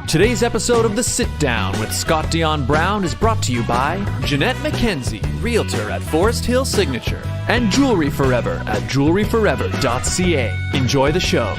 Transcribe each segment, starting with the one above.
Today's episode of The Sit Down with Scott Dion Brown is brought to you by Jeanette McKenzie, Realtor at Forest Hill Signature, and Jewelry Forever at jewelryforever.ca. Enjoy the show.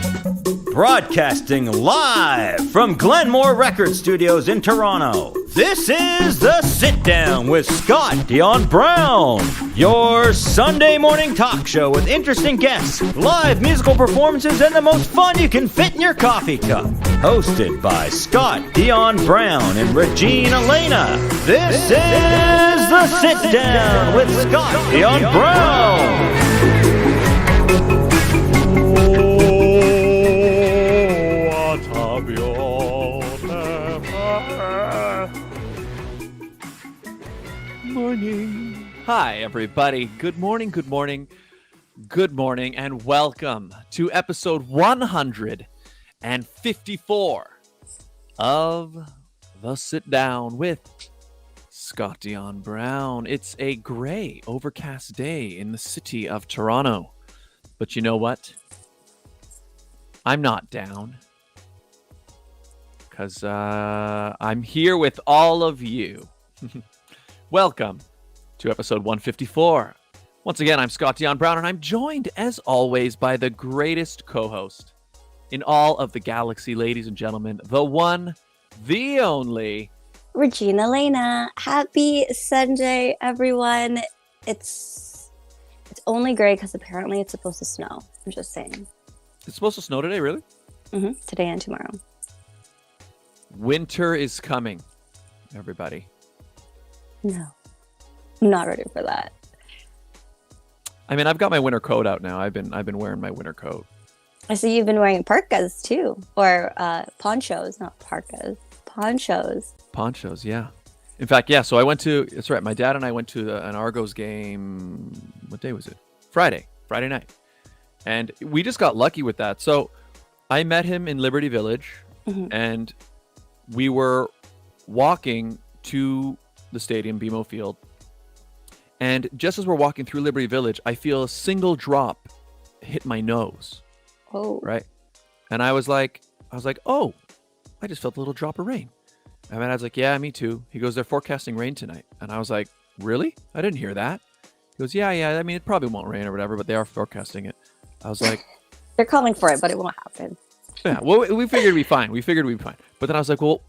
Broadcasting live from Glenmore Record Studios in Toronto, this is The Sit Down with Scott Dion Brown, your Sunday morning talk show with interesting guests, live musical performances, and the most fun you can fit in your coffee cup. Hosted by Scott Dion Brown and Regine Alaina, this is The Sit Down with Scott Dion Brown. Hi, everybody. Good morning, and welcome to episode 154 of The Sit Down with Scott Dion Brown. It's a gray, overcast day in the city of Toronto. But you know what? I'm not down. Because I'm here with all of you. Welcome to episode 154. Once again, I'm Scott Dion Brown, and I'm joined, as always, by the greatest co-host in all of the galaxy, ladies and gentlemen, the one, the only... Regine Alaina. Happy Sunday, everyone. It's only gray because apparently it's supposed to snow. I'm just saying. It's supposed to snow today, really? Mm-hmm. Today and tomorrow. Winter is coming, everybody. No, I'm not ready for that. I mean, I've got my winter coat out now. I've been wearing my winter coat. I see you've been wearing parkas too, or ponchos, not parkas. Ponchos. Ponchos, yeah. In fact, yeah. So I went to. That's right. My dad and I went to an Argos game. What day was it? Friday night, and we just got lucky with that. So I met him in Liberty Village, and we were walking to the stadium, BMO Field, and just as we're walking through Liberty Village, I feel a single drop hit my nose. Oh. Right? And I was like, oh, I just felt a little drop of rain. And my dad's like, yeah, me too. He goes, they're forecasting rain tonight. And I was like, really? I didn't hear that. He goes, yeah. I mean, it probably won't rain or whatever, but they are forecasting it. I was like, they're calling for it, but it won't happen. Yeah, well, we figured it'd be fine. But then I was like, well,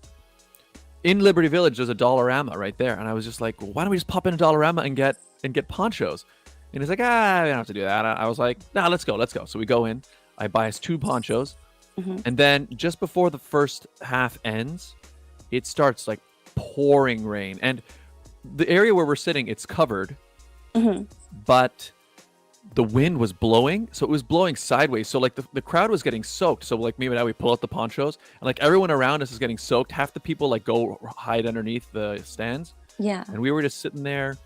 in Liberty Village, there's a Dollarama right there. And I was just like, well, why don't we just pop in a Dollarama and get ponchos? And he's like, we don't have to do that. I was like, nah, let's go. So we go in. I buy us 2 ponchos. And then just before the first half ends, it starts like pouring rain. And the area where we're sitting, it's covered. But the wind was blowing. So it was blowing sideways. So like the crowd was getting soaked. So like me and now we pull out the ponchos. And like everyone around us is getting soaked. Half the people like go hide underneath the stands. Yeah. And we were just sitting there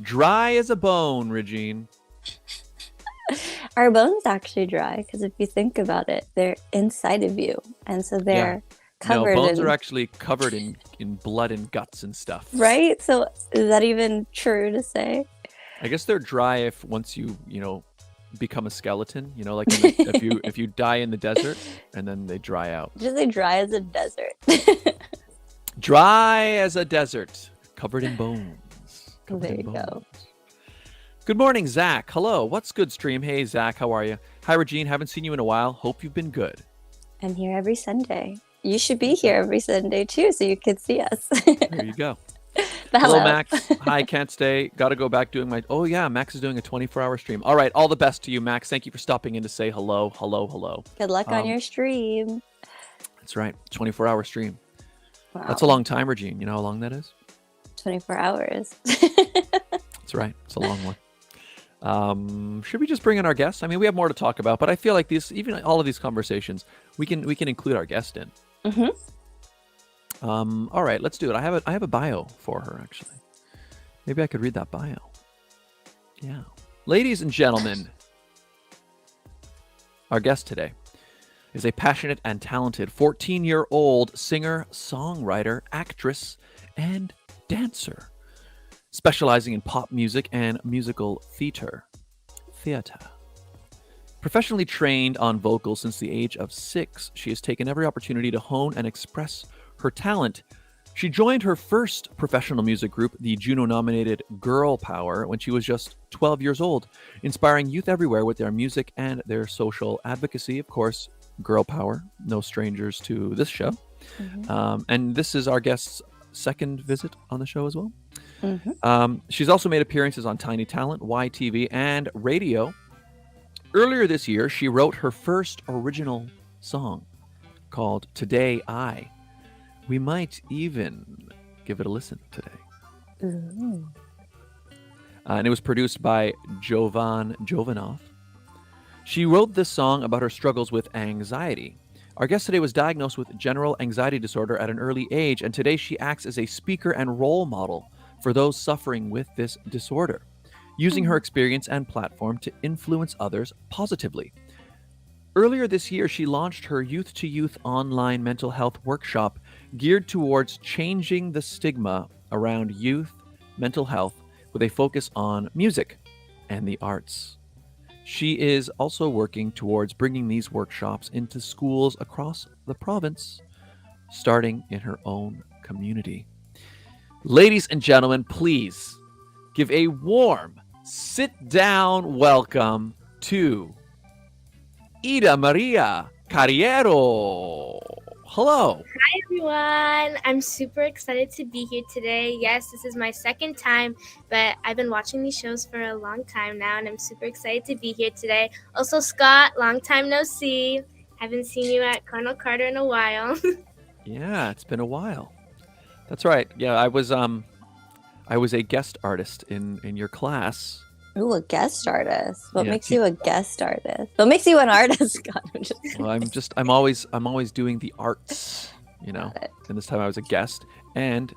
dry as a bone, Regine. Our bones actually dry because if you think about it, they're inside of you. And so they're covered. No, bones are actually covered in blood and guts and stuff. Right? So is that even true to say? I guess they're dry if once you become a skeleton, like if you die in the desert and then they dry out. Just say dry as a desert. Dry as a desert, covered in bones. There you go. Good morning, Zach. Hello. What's good, stream? Hey, Zach. How are you? Hi, Regine. Haven't seen you in a while. Hope you've been good. I'm here every Sunday. You should be here every Sunday, too, so you can see us. There you go. Hello, Max. Hi, can't stay. Got to go back doing my... Oh, yeah, Max is doing a 24-hour stream. All right, all the best to you, Max. Thank you for stopping in to say hello. Good luck on your stream. That's right, 24-hour stream. Wow. That's a long time, Regine. You know how long that is? 24 hours. That's right. It's a long one. Should we just bring in our guest? I mean, we have more to talk about, but I feel like even all of these conversations, we can include our guest in. All right, let's do it. I have a bio for her, actually. Maybe I could read that bio. Yeah. Ladies and gentlemen, our guest today is a passionate and talented 14-year-old singer, songwriter, actress, and dancer, specializing in pop music and musical theater. Professionally trained on vocals since the age of 6, she has taken every opportunity to hone and express her talent, she joined her first professional music group, the Juno-nominated Girl Power, when she was just 12 years old, inspiring youth everywhere with their music and their social advocacy. Of course, Girl Power, no strangers to this show. And this is our guest's second visit on the show as well. She's also made appearances on Tiny Talent, YTV, and radio. Earlier this year, she wrote her first original song called Today I. We might even give it a listen today. And it was produced by Jovan Jovanov. She wrote this song about her struggles with anxiety. Our guest today was diagnosed with general anxiety disorder at an early age, and today she acts as a speaker and role model for those suffering with this disorder, using her experience and platform to influence others positively. Earlier this year, she launched her youth-to-youth online mental health workshop geared towards changing the stigma around youth mental health with a focus on music and the arts. She is also working towards bringing these workshops into schools across the province, starting in her own community. Ladies and gentlemen, please give a warm sit-down welcome to Ida Maria Carriero. Hello. Hi, everyone. I'm super excited to be here today. Yes, this is my second time, but I've been watching these shows for a long time now, and I'm super excited to be here today. Also, Scott, long time no see. Haven't seen you at Colonel Carter in a while. Yeah, it's been a while. That's right. Yeah, I was a guest artist in your class. Ooh, a guest artist. What Yeah, makes you a guest artist? What makes you an artist, Scott? Well, I'm always doing the arts, you know. And this time I was a guest, and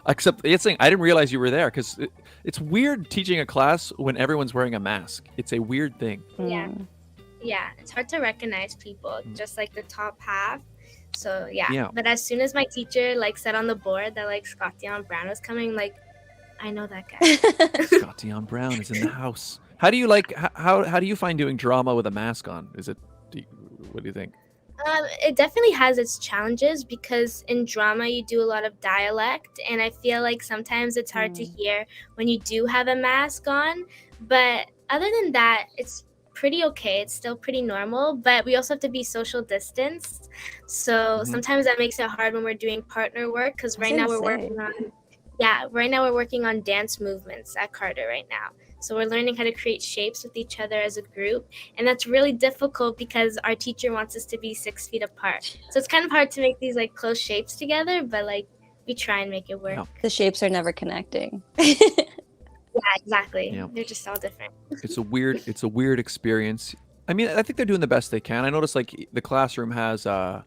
except it's thing I didn't realize you were there because it's weird teaching a class when everyone's wearing a mask. It's a weird thing. Yeah, it's hard to recognize people, just like the top half. So yeah. But as soon as my teacher said on the board that Scott Dion Brown was coming, I know that guy. Scott Dion Brown is in the house. How do you how do you find doing drama with a mask on? What do you think? It definitely has its challenges because in drama you do a lot of dialect, and I feel like sometimes it's hard to hear when you do have a mask on. But other than that, it's pretty okay. It's still pretty normal, but we also have to be social distanced. So sometimes that makes it hard when we're doing partner work because right now we're working on dance movements at Carter right now. So we're learning how to create shapes with each other as a group. And that's really difficult because our teacher wants us to be 6 feet apart. So it's kind of hard to make these close shapes together, but we try and make it work. Yeah. The shapes are never connecting. Yeah, exactly. Yeah. They're just all different. It's a weird experience. I mean, I think they're doing the best they can. I noticed the classroom has an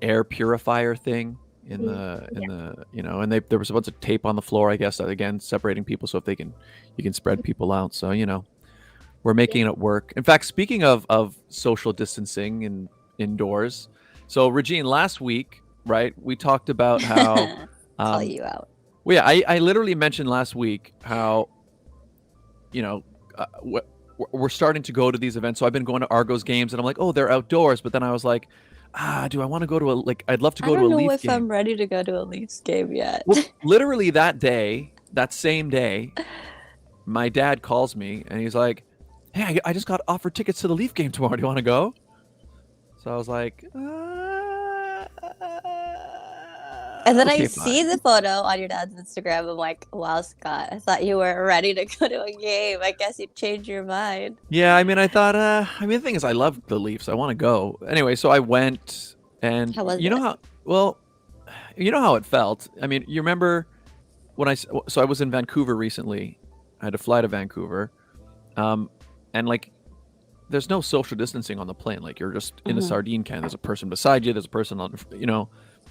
air purifier thing in the and there was a bunch of tape on the floor, I guess, again separating people so you can spread people out. So we're making it work. In fact, speaking of social distancing and indoors, so Regine, last week, right, we talked about how call you out. Well, yeah, I literally mentioned last week how we're starting to go to these events. So I've been going to Argos games, and I'm like, oh, they're outdoors. But then I was like, do I want to go to I'd love to go to a Leaf game. I don't know if I'm ready to go to a Leafs game yet. Well, literally that same day, my dad calls me and he's like, hey, I just got offered tickets to the Leaf game tomorrow. Do you want to go? So I was like, and then I see the photo on your dad's Instagram. I'm like, wow, Scott, I thought you were ready to go to a game. I guess you changed your mind. Yeah, I mean, I thought, the thing is, I love the Leafs. I want to go. Anyway, so I went, and how was it? You know how it felt. I mean, you remember when I was in Vancouver recently. I had to fly to Vancouver, and there's no social distancing on the plane. You're just in a sardine can. There's a person beside you. There's a person on,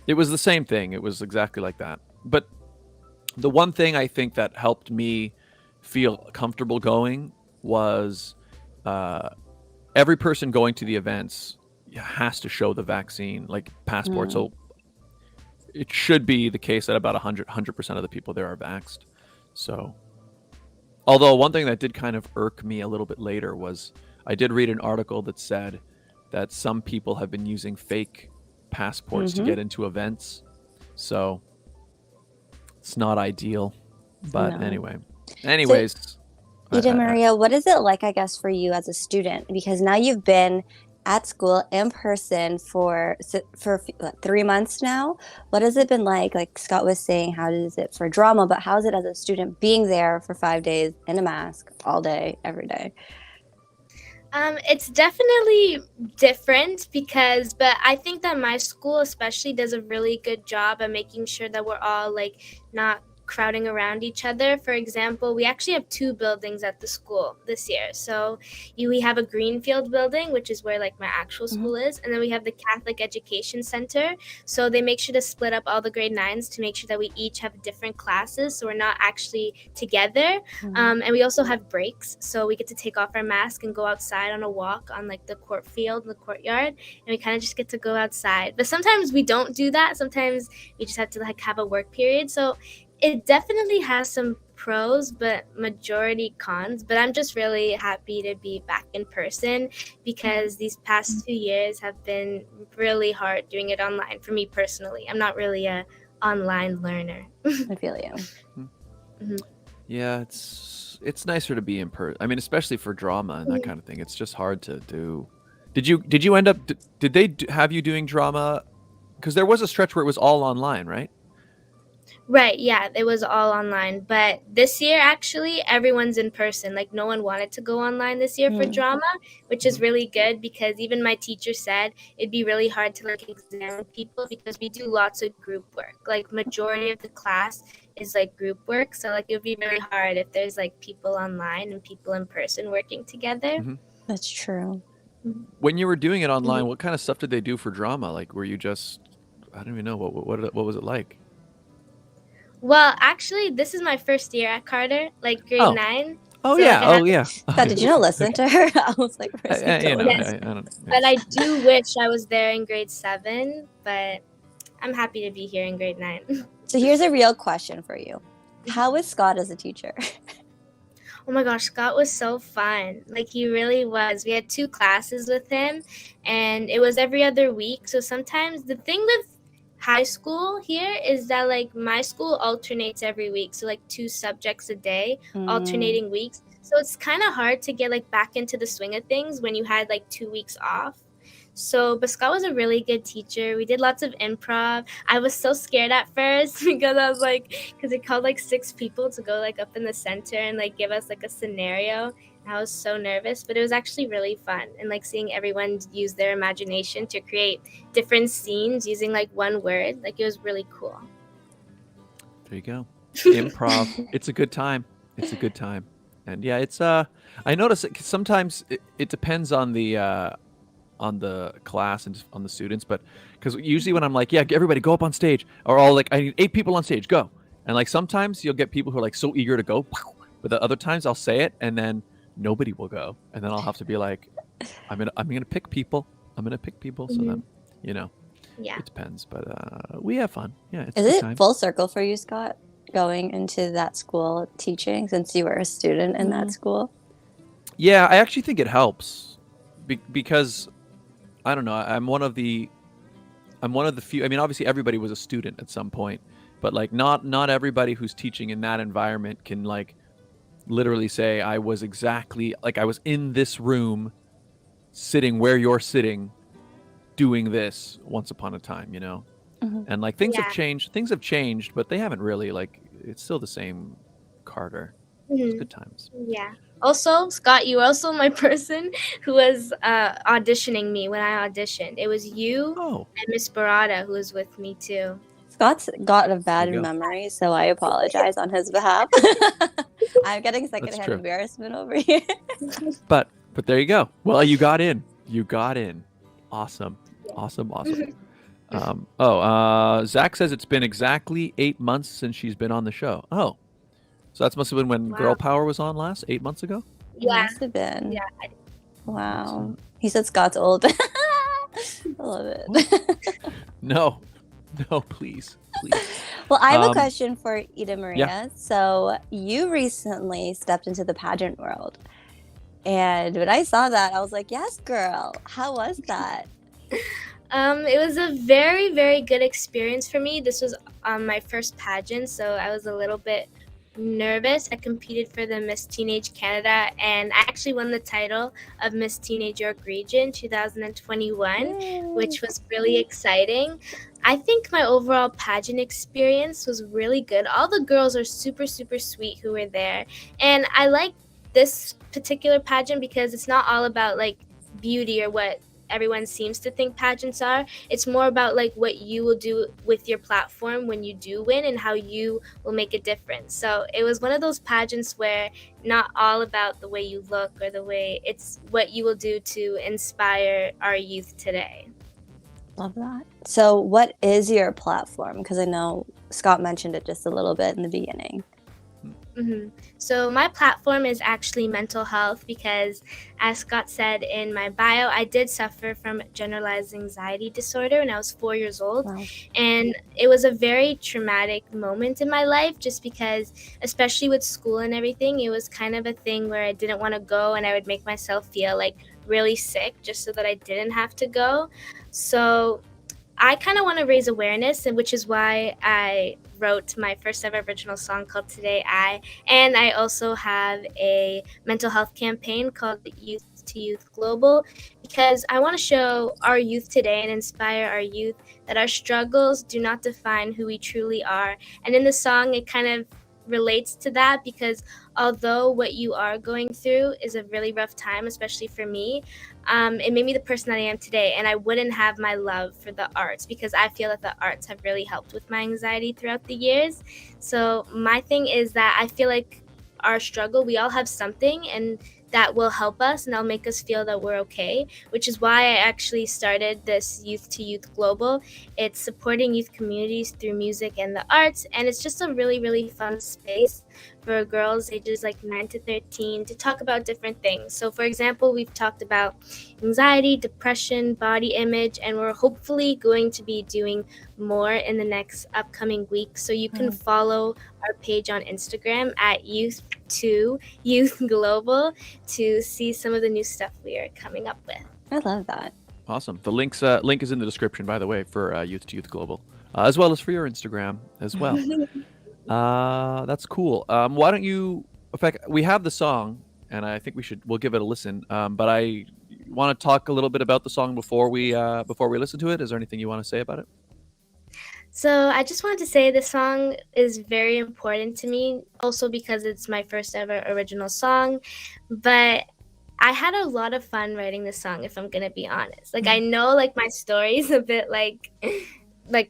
It was the same thing. It was exactly like that. But the one thing I think that helped me feel comfortable going was every person going to the events has to show the vaccine, passport. So it should be the case that about 100% of the people there are vaxxed. So, although one thing that did kind of irk me a little bit later was I did read an article that said that some people have been using fake passports to Mhm. get into events. So it's not ideal. But No. anyways, Ida I- Maria, what is it like, I guess, for you as a student? Because now you've been at school in person for 3 months now. What has it been like? Like Scott was saying, how is it for drama? But how is it as a student being there for 5 days in a mask all day, every day? It's definitely different but I think that my school especially does a really good job at making sure that we're all like not crowding around each other. For example, we actually have 2 buildings at the school this year. So we have a greenfield building, which is where like my actual school is, and then we have the Catholic Education Center. So they make sure to split up all the grade 9s to make sure that we each have different classes, so we're not actually together. And we also have breaks, so we get to take off our mask and go outside on a walk on like the court field, the courtyard, and we kind of just get to go outside. But sometimes we don't do that. Sometimes we just have to like have a work period. So it definitely has some pros, but majority cons. But I'm just really happy to be back in person because these past 2 years have been really hard doing it online for me personally. I'm not really a online learner. I feel you. yeah, it's nicer to be in person. I mean, especially for drama and that kind of thing. It's just hard to do. Did you end up? Did they have you doing drama? Because there was a stretch where it was all online, right? Right, yeah, it was all online. But this year, actually, everyone's in person. Like, no one wanted to go online this year for drama, which is really good because even my teacher said it'd be really hard to like examine people because we do lots of group work. Like, majority of the class is like group work. So, like, it would be really hard if there's like people online and people in person working together. That's true. When you were doing it online, what kind of stuff did they do for drama? Like, were you just, I don't even know, what was it like? Well, actually, this is my first year at Carter, like grade 9. Oh, So, yeah. like, I Oh, yeah. God, did you not listen to her? I was like, where's he You know, going? Yes. I don't, But I do wish I was there in grade 7, but I'm happy to be here in grade 9. So here's a real question for you. How is Scott as a teacher? Oh my gosh, Scott was so fun. Like, he really was. We had 2 classes with him, and it was every other week. So sometimes the thing with high school here is that like my school alternates every week, so like 2 subjects a day, alternating weeks. So it's kind of hard to get like back into the swing of things when you had like 2 weeks off. So, but Scott was a really good teacher. We did lots of improv. I was so scared at first because I was like, because he called like 6 people to go like up in the center and like give us like a scenario. And I was so nervous, but it was actually really fun. And like seeing everyone use their imagination to create different scenes using like one word, like it was really cool. There you go. Improv. It's a good time. It's a good time. And yeah, it's I notice it, 'cause sometimes it depends on the class and on the students, but because usually when I'm like, yeah, everybody go up on stage, or all like, I need 8 people on stage, go. And like sometimes you'll get people who are like so eager to go, but the other times I'll say it and then nobody will go, and then I'll have to be like, I'm gonna pick people. I'm gonna pick people. So then, you know, it depends. But we have fun. Yeah, it's a Is good it time. full circle for you, Scott, going into that school teaching since you were a student in that school? Yeah, I actually think it helps because I don't know. I'm one of the few. I mean, obviously everybody was a student at some point, but like not everybody who's teaching in that environment can like literally say I was exactly like I was in this room, sitting where you're sitting, doing this once upon a time. You know, and like things have changed. Things have changed, but they haven't really. Like it's still the same Carter. It's good times. Yeah. Also, Scott, you were also my person who was auditioning me when I auditioned. It was you and Miss Barada who was with me too. Scott's got a bad There you go. memory, so I apologize on his behalf. I'm getting secondhand true. embarrassment over here. But there you go. Well, you got in. You got in. Awesome. Zach says it's been exactly 8 months since she's been on the show. Oh. So that must have been when Girl Power was on last, 8 months ago? Yeah. Must have been. Yeah. Wow. He said Scott's old. I love it. No, please. Well, I have a question for Ida Maria. Yeah. So you recently stepped into the pageant world. And when I saw that, I was like, yes, girl. How was that? It was a very, very good experience for me. This was my first pageant, so I was a little bit nervous. I competed for the Miss Teenage Canada, and I actually won the title of Miss Teenage York Region 2021, which was really exciting. I think my overall pageant experience was really good. All the girls are super, super sweet who were there, and I like this particular pageant because it's not all about like beauty or what everyone seems to think pageants are. It's more about like what you will do with your platform when you do win and how you will make a difference. So it was one of those pageants where not all about the way you look or the way, it's what you will do to inspire our youth today. Love that. So what is your platform? Because I know Scott mentioned it just a little bit in the beginning. So my platform is actually mental health because, as Scott said in my bio, I did suffer from generalized anxiety disorder when I was 4 years old. Wow. And it was a very traumatic moment in my life just because, especially with school and everything, it was kind of a thing where I didn't want to go and I would make myself feel like really sick just so that I didn't have to go. So I kind of want to raise awareness, and which is why I wrote my first ever original song called Today I. And I also have a mental health campaign called Youth to Youth Global, because I want to show our youth today and inspire our youth that our struggles do not define who we truly are. And in the song, it kind of relates to that because although what you are going through is a really rough time, especially for me, it made me the person that I am today. And I wouldn't have my love for the arts because I feel that the arts have really helped with my anxiety throughout the years. So my thing is that I feel like our struggle, we all have something, and that will help us and that'll make us feel that we're okay, which is why I actually started this Youth to Youth Global. It's supporting youth communities through music and the arts, and it's just a really, really fun space for girls ages like 9 to 13 to talk about different things. So for example, we've talked about anxiety, depression, body image, and we're hopefully going to be doing more in the next upcoming week. So you can follow our page on Instagram at Youth to Youth Global to see some of the new stuff we are coming up with. I love that. Awesome. The link is in the description, by the way, for Youth to Youth Global, as well as for your Instagram as well. That's cool. Why don't you? In fact, we have the song, and I think we'll give it a listen. But I want to talk a little bit about the song before we listen to it. Is there anything you want to say about it? So I just wanted to say this song is very important to me, also because it's my first ever original song. But I had a lot of fun writing this song, if I'm gonna be honest. Like I know like my story is a bit like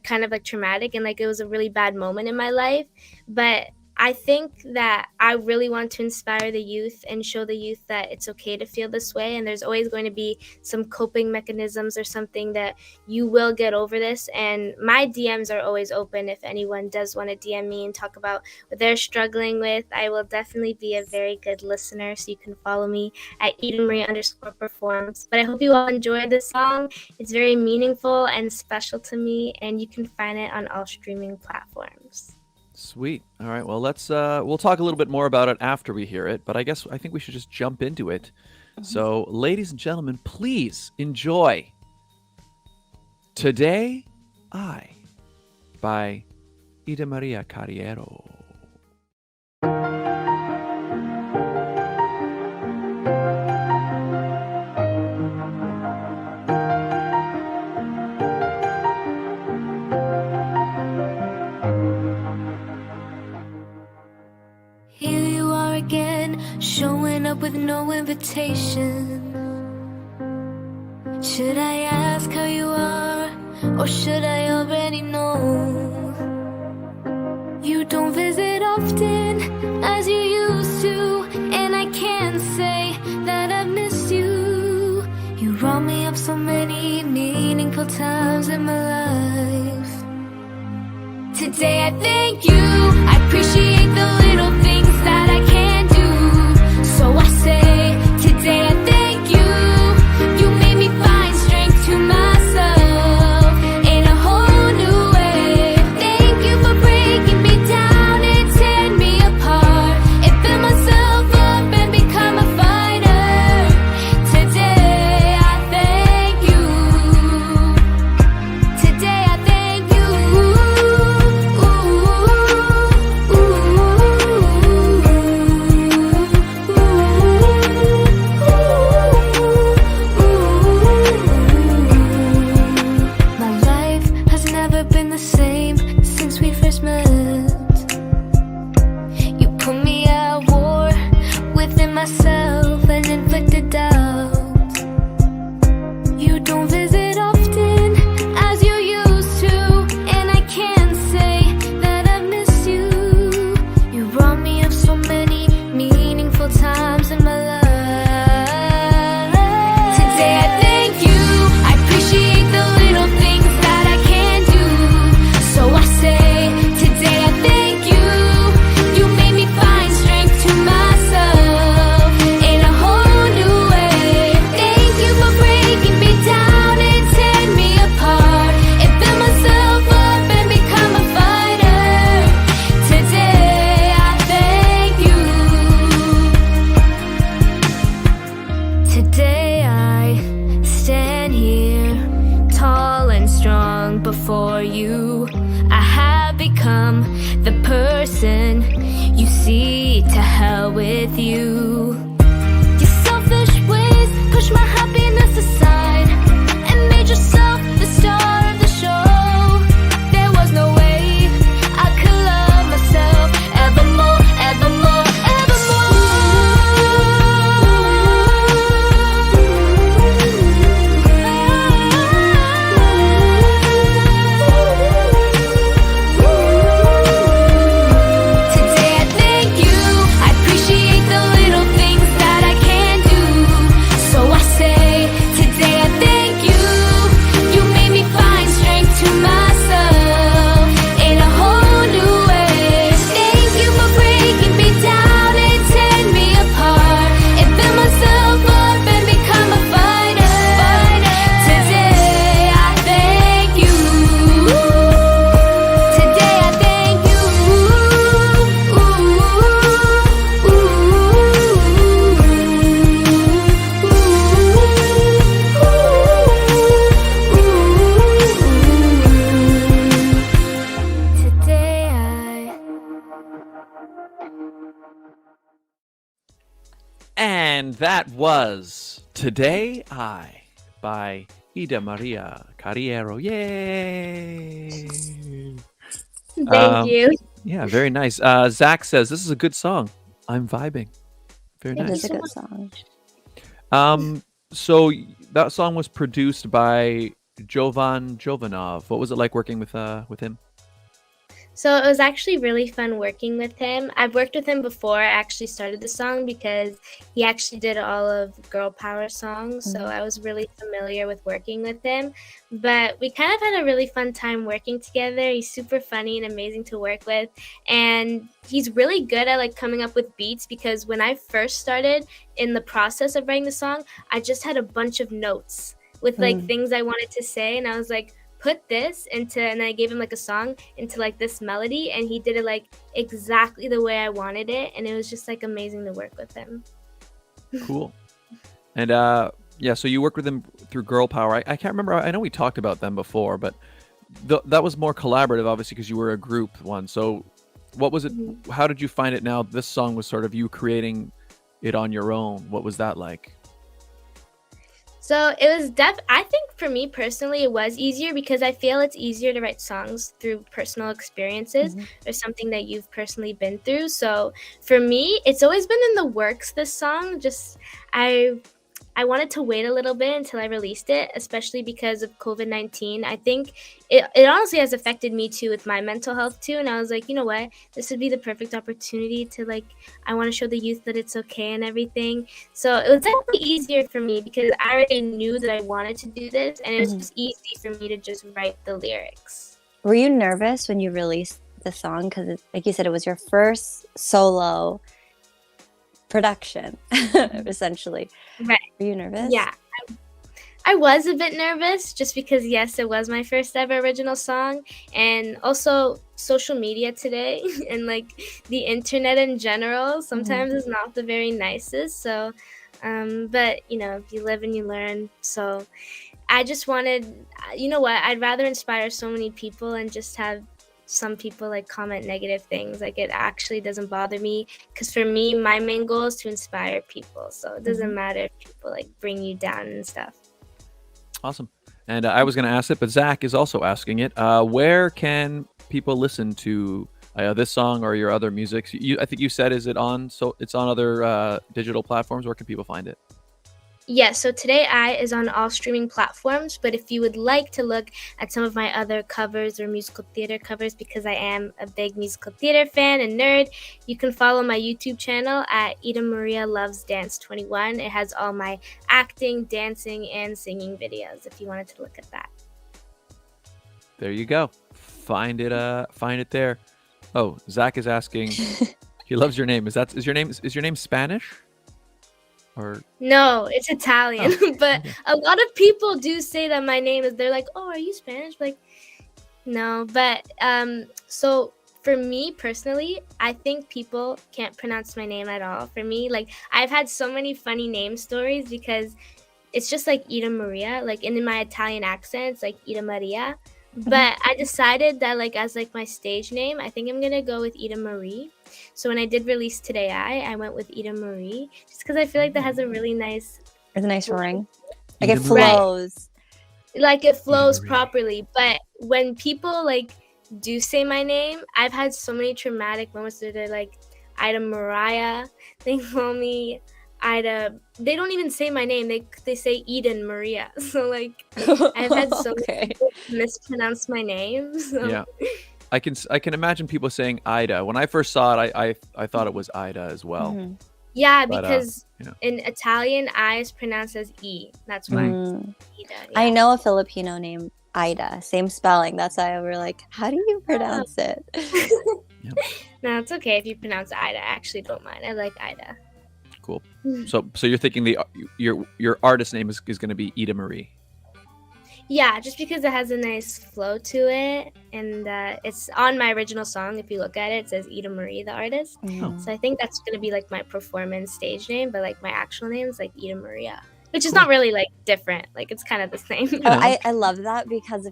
kind of like traumatic, and like it was a really bad moment in my life, but I think that I really want to inspire the youth and show the youth that it's okay to feel this way, and there's always going to be some coping mechanisms or something that you will get over this. And my DMs are always open. If anyone does want to DM me and talk about what they're struggling with, I will definitely be a very good listener, so you can follow me at EdenMarie_performs. But I hope you all enjoyed this song. It's very meaningful and special to me, and you can find it on all streaming platforms. Sweet. All right. Well, we'll talk a little bit more about it after we hear it, but I think we should just jump into it. So, ladies and gentlemen, please enjoy Today I by Ida Maria Carriero. Showing up with no invitation. Should I ask how you are, or should I already know? You don't visit often as you used to, and I can't say that I've missed you. You brought me up so many meaningful times in my life. Today I thank you, I appreciate the little things that I can do. So I say, today I thank you. You made me find strength to myself in a whole new way. Thank you for breaking me down and tearing in myself and inflicted doubt. You don't visit often as you used to, and I can't say that I miss you. You brought me up so many meaningful times in my life. Today I thank you. I appreciate the little things that I can do. So I say, today I thank you. You made me find strength to myself in a whole new way. Thank you for breaking me down and tearing me apart, and build myself up and become a fighter. Today I thank you. Today I stand here tall and strong before you. I have become the person you see. To hell with you. Your selfish ways push my happiness aside and made yourself the star of the show. There was no way I could love myself evermore, evermore, Today I thank you. I appreciate the little things that I can do. So I say, today I thank you. You made me find strength to myself in a whole new way. Thank you for breaking me down and tearing me apart, and build myself up and become a fighter. Today I thank you. Today I thank you. Today I And that was Today I by Ida Maria Carriero. Yay! Thank you. Yeah, very nice. Zach says, this is a good song. I'm vibing. Very It nice. is a good song. So that song was produced by Jovan Jovanov. What was it like working with him? So it was actually really fun working with him. I've worked with him before I actually started the song because he actually did all of girl power songs. So I was really familiar with working with him. But we kind of had a really fun time working together. He's super funny and amazing to work with. And he's really good at like coming up with beats, because when I first started in the process of writing the song, I just had a bunch of notes with like things I wanted to say. And I was like, put this into, and I gave him like a song into like this melody, and he did it like exactly the way I wanted it, and it was just like amazing to work with him. Cool. And yeah, so you worked with him through Girl Power. I can't remember. I know we talked about them before, but that was more collaborative, obviously, because you were a group one. So what was it? How did you find it now? This song was sort of you creating it on your own. What was that like? So it was I think for me personally, it was easier because I feel it's easier to write songs through personal experiences or something that you've personally been through. So for me, it's always been in the works, this song. Just I wanted to wait a little bit until I released it, especially because of COVID-19. I think it honestly has affected me too with my mental health too. And I was like, you know what? This would be the perfect opportunity to like, I want to show the youth that it's okay and everything. So it was definitely easier for me because I already knew that I wanted to do this, and it was just easy for me to just write the lyrics. Were you nervous when you released the song? Because like you said, it was your first solo production, essentially. Right. Were you nervous? Yeah. I was a bit nervous just because, yes, it was my first ever original song, and also social media today and like the internet in general sometimes is not the very nicest. So, but you know, you live and you learn. So I just wanted, you know what, I'd rather inspire so many people and just have some people like comment negative things. Like, it actually doesn't bother me, because for me, my main goal is to inspire people. So it doesn't matter if people like bring you down and stuff. Awesome. And I was going to ask it, but Zach is also asking it. Where can people listen to this song or your other music. I think you said, is it on? So it's on other digital platforms. Where can people find it? Yes, so Today I is on all streaming platforms, but if you would like to look at some of my other covers or musical theater covers, because I am a big musical theater fan and nerd, you can follow my YouTube channel at Ida Maria Loves Dance 21. It has all my acting, dancing, and singing videos if you wanted to look at that. There you go. Find it there. Oh, Zach is asking. He loves your name. Is your name Spanish? Or No, it's Italian. Oh, But okay. a lot of people do say that my name is, they're like, oh, are you Spanish? Like, no. But so for me personally, I think people can't pronounce my name at all. For me, like, I've had so many funny name stories because it's just like Ida Maria, like, and in my Italian accent, it's like Ida Maria. But I decided that, like, as like my stage name, I think I'm gonna go with Ida Marie. So when I did release Today I went with Ida Marie just because I feel like that has a really nice, It's a nice ring. Like Ida it Marie. flows. like, it flows Marie. properly. But when people like do say my name, I've had so many traumatic moments where they're like Ida Mariah. They call me Ida. They don't even say my name. They say Eden Maria. So like I've had so many people mispronounce my name. So. Yeah, I can imagine people saying Ida. When I first saw it, I thought it was Ida as well. Mhm. Yeah, But, because you know. in Italian, I is pronounced as E. That's why. Mm. Ida, I yeah. know a Filipino named Ida, same spelling. That's why we're like, how do you pronounce it? No, it's okay if you pronounce Ida. I actually don't mind. I like Ida. Cool. So you're thinking your artist name is going to be Ida Marie. Yeah, just because it has a nice flow to it, and it's on my original song. If you look at it, it says Ida Marie, the artist. Mm. So I think that's gonna be like my performance stage name, but like my actual name is like Ida Maria, which is not really like different. Like it's kind of the same. Oh, I love that because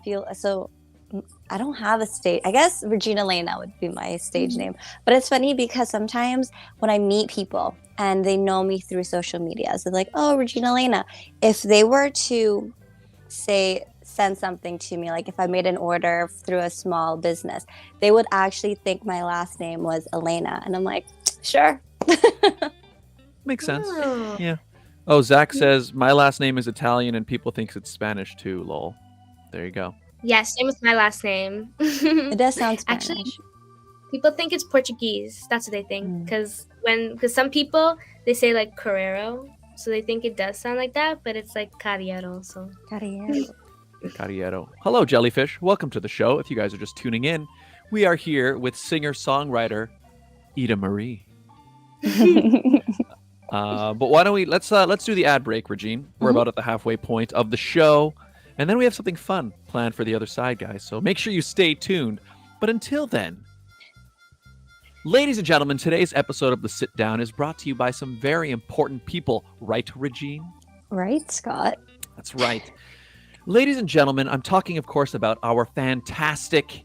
I don't have a stage. I guess Regina Alaina would be my stage name. But it's funny because sometimes when I meet people and they know me through social media, so they're like, oh, Regina Alaina. If they were to send something to me, like if I made an order through a small business, they would actually think my last name was Alaina. And I'm like, sure. Makes sense. Oh. Yeah. Oh, Zach says my last name is Italian and people think it's Spanish too. Lol. There you go. Yeah, same with my last name. It does sound Spanish. Actually, people think it's Portuguese. That's what they think. Because some people, they say like Carriero. So they think it does sound like that, but it's like Carriero. So Carriero. Carriero. Hello, Jellyfish. Welcome to the show. If you guys are just tuning in, we are here with singer-songwriter Ida Marie. But why don't we let's do the ad break, Regine. We're about at the halfway point of the show, and then we have something fun planned for the other side, guys. So make sure you stay tuned. But until then, ladies and gentlemen, today's episode of The Sit Down is brought to you by some very important people. Right, Regine? Right, Scott? That's right. Ladies and gentlemen, I'm talking, of course, about our fantastic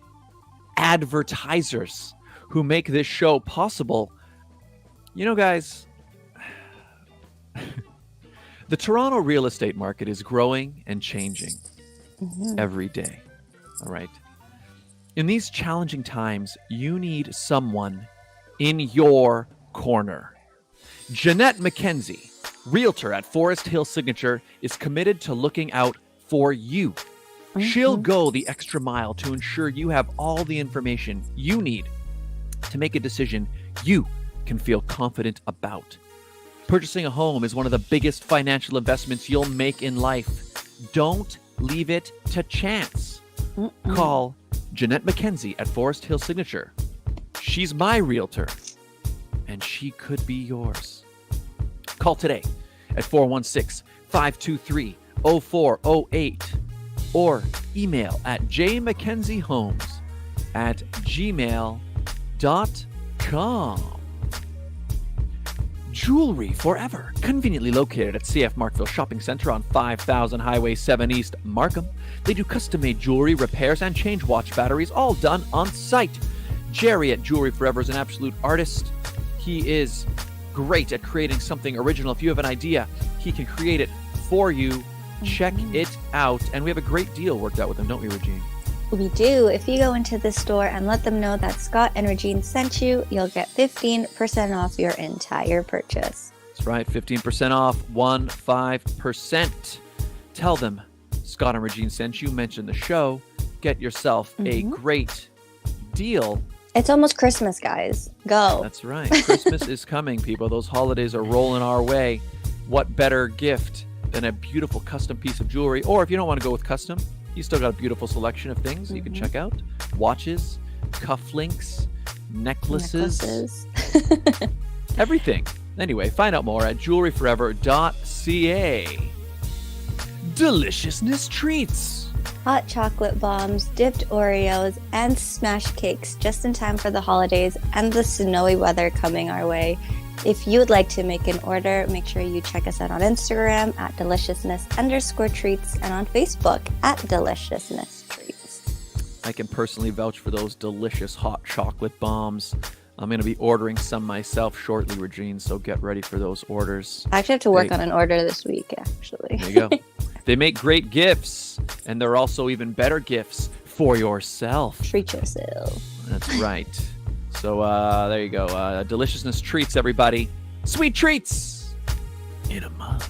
advertisers who make this show possible. You know, guys, the Toronto real estate market is growing and changing every day. All right. In these challenging times, you need someone in your corner. Jeanette McKenzie, Realtor at Forest Hill Signature, is committed to looking out for you. She'll go the extra mile to ensure you have all the information you need to make a decision you can feel confident about. Purchasing a home is one of the biggest financial investments you'll make in life. Don't leave it to chance. Call Jeanette McKenzie at Forest Hill Signature. She's my realtor, and she could be yours. Call today at 416-523-0408 or email at jmckenziehomes@gmail.com. Jewelry Forever, conveniently located at CF Markville Shopping Center on 5000 Highway 7 East, Markham. They do custom-made jewelry, repairs, and change watch batteries, all done on site. Jerry at Jewelry Forever is an absolute artist. He is great at creating something original. If you have an idea, he can create it for you. Check it out. And we have a great deal worked out with him, don't we, Regine? We do. If you go into the store and let them know that Scott and Regine sent you, you'll get 15% off your entire purchase. That's right, 15% off, 15%. Tell them Scott and Regine sent you, mention the show, get yourself a great deal. It's almost Christmas, guys. Go. That's right. Christmas is coming, people. Those holidays are rolling our way. What better gift than a beautiful custom piece of jewelry? Or if you don't want to go with custom, you still got a beautiful selection of things you can check out. Watches, cufflinks, necklaces. Everything. Anyway, find out more at jewelryforever.ca. Deliciousness treats. Hot chocolate bombs, dipped Oreos, and smash cakes just in time for the holidays and the snowy weather coming our way. If you would like to make an order, make sure you check us out on Instagram at deliciousness_treats and on Facebook at deliciousness treats. I can personally vouch for those delicious hot chocolate bombs. I'm going to be ordering some myself shortly, Regine, so get ready for those orders. I actually have to work on an order this week, actually. There you go. They make great gifts, and they're also even better gifts for yourself. Treat yourself. That's right. So there you go. Deliciousness treats, everybody. Sweet treats in a mug.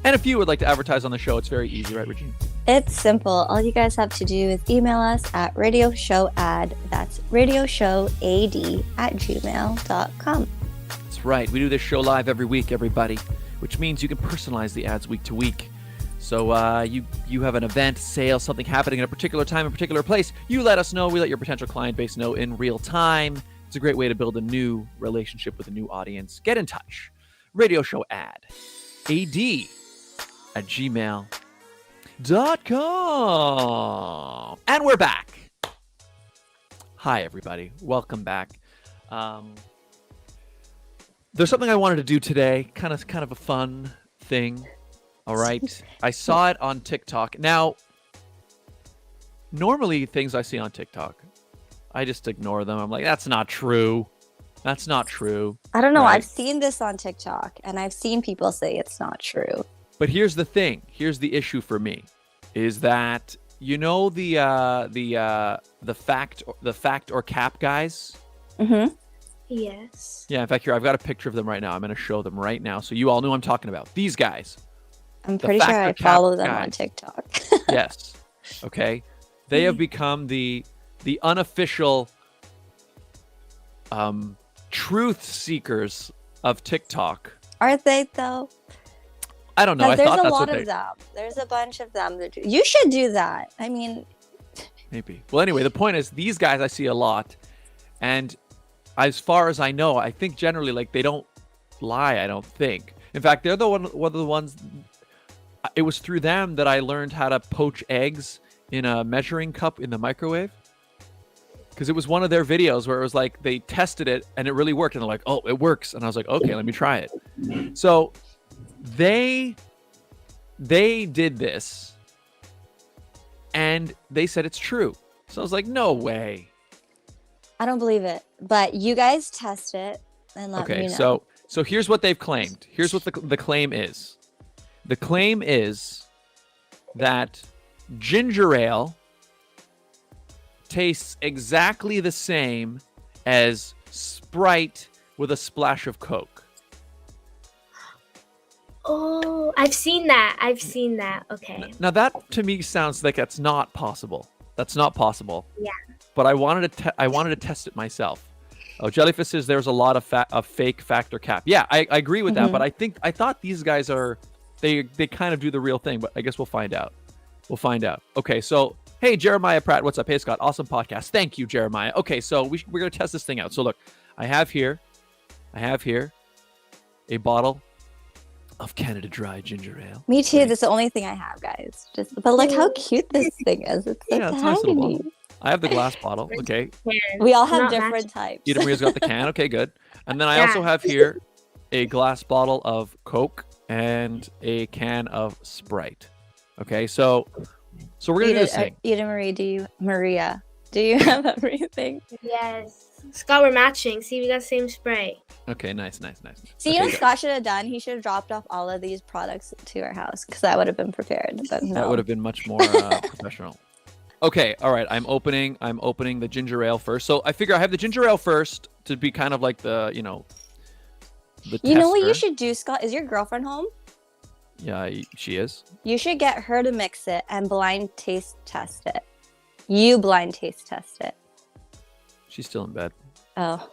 And if you would like to advertise on the show, it's very easy, right, Regine? It's simple. All you guys have to do is email us at radioshowad. That's radioshowad@gmail.com. That's right. We do this show live every week, everybody, which means you can personalize the ads week to week. So you have an event, sale, something happening at a particular time, a particular place. You let us know. We let your potential client base know in real time. It's a great way to build a new relationship with a new audience. Get in touch. Radio show ad, ad@gmail.com. And we're back. Hi, everybody. Welcome back. There's something I wanted to do today, kind of a fun thing. All right. I saw it on TikTok. Now, normally things I see on TikTok, I just ignore them. I'm like, that's not true. That's not true. I don't know. Right? I've seen this on TikTok, and I've seen people say it's not true. But here's the thing. Here's the issue for me, is that you know the fact or cap guys. Mm-hmm. Yes. Yeah. In fact, here I've got a picture of them right now. I'm going to show them right now, so you all know I'm talking about these guys. I'm pretty sure I follow them on TikTok. Yes. Okay. They have become the unofficial truth seekers of TikTok. Aren't they though? I don't know. I There's thought a that's lot what of them. There's a bunch of them that you should do that. I mean, maybe. Well, anyway, the point is these guys I see a lot, and as far as I know, I think generally like they don't lie. I don't think. In fact, they're one of the ones. It was through them that I learned how to poach eggs in a measuring cup in the microwave. Because it was one of their videos where it was like they tested it and it really worked. And they're like, oh, it works. And I was like, okay, let me try it. So they did this and they said it's true. So I was like, no way. I don't believe it. But you guys test it and let me know. Okay, so here's what they've claimed. Here's what the claim is. The claim is that ginger ale tastes exactly the same as Sprite with a splash of Coke. Oh, I've seen that. Okay. Now that to me sounds like that's not possible. That's not possible. Yeah. But I wanted to test it myself. Oh, Jellyfish says there's a lot of fake factor cap. Yeah, I agree with that. But I thought these guys are they kind of do the real thing. But I guess we'll find out. Okay, so hey, Jeremiah Pratt, what's up? Hey, Scott, awesome podcast. Thank you, Jeremiah. Okay, so we're gonna test this thing out. So look, I have here a bottle of Canada Dry ginger ale. Me too. That's the only thing I have, guys. But look how cute this thing is. It's so Yeah, it's a nice little tiny. bottle. I have the glass bottle. Okay, We all have Not different types. Ida Maria's got the can. Okay, good. And then I also have here a glass bottle of Coke and a can of Sprite. Okay, so we're gonna do this thing. Maria, do you have everything? Yes. Scott, we're matching. See, we got the same spray. Okay, nice. See, you know what Scott should have done? He should have dropped off all of these products to our house because I would have been prepared. But no. That would have been much more professional. Okay, all right. I'm opening the ginger ale first. So I figure I have the ginger ale first to be kind of like the, the You know what you tester. should do, Scott? Is your girlfriend home? Yeah, she is. You should get her to mix it and blind taste test it. You blind taste test it. She's still in bed. Oh.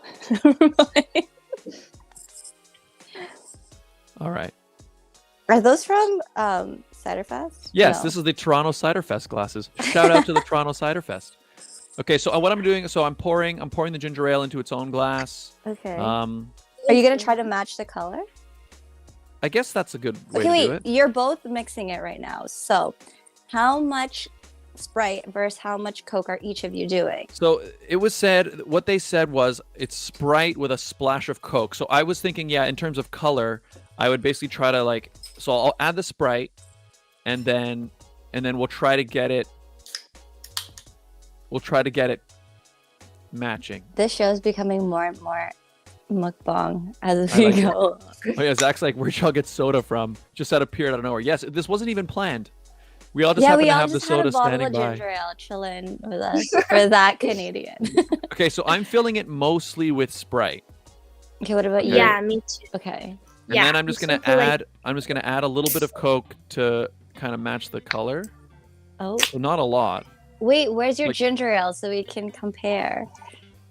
All right. Are those from Cider Fest? Yes, No. this is the Toronto Cider Fest glasses. Shout out to the Toronto Cider Fest. Okay, so what I'm doing, I'm pouring the ginger ale into its own glass. Okay. Are you gonna try to match the color? I guess that's a good way Okay, to wait. do it. You're both mixing it right now. So, how much Sprite versus how much Coke are each of you doing? So what they said was it's Sprite with a splash of Coke. So I was thinking, yeah, in terms of color, I would basically try to so I'll add the Sprite, and then we'll try to get it. We'll try to get it matching. This show is becoming more and more mukbang as I we like it. go. Oh yeah, Zach's like, where'd y'all get soda from? Just out of nowhere. Yes, this wasn't even planned. We all just happened to have the soda standing by. Ginger ale chilling with us for that Canadian. Okay, so I'm filling it mostly with Sprite. Okay, what about you? Yeah, me too. Okay. And then I'm just gonna add a little bit of Coke to kind of match the color. Oh, So not a lot. wait, where's your Like- ginger ale so we can compare?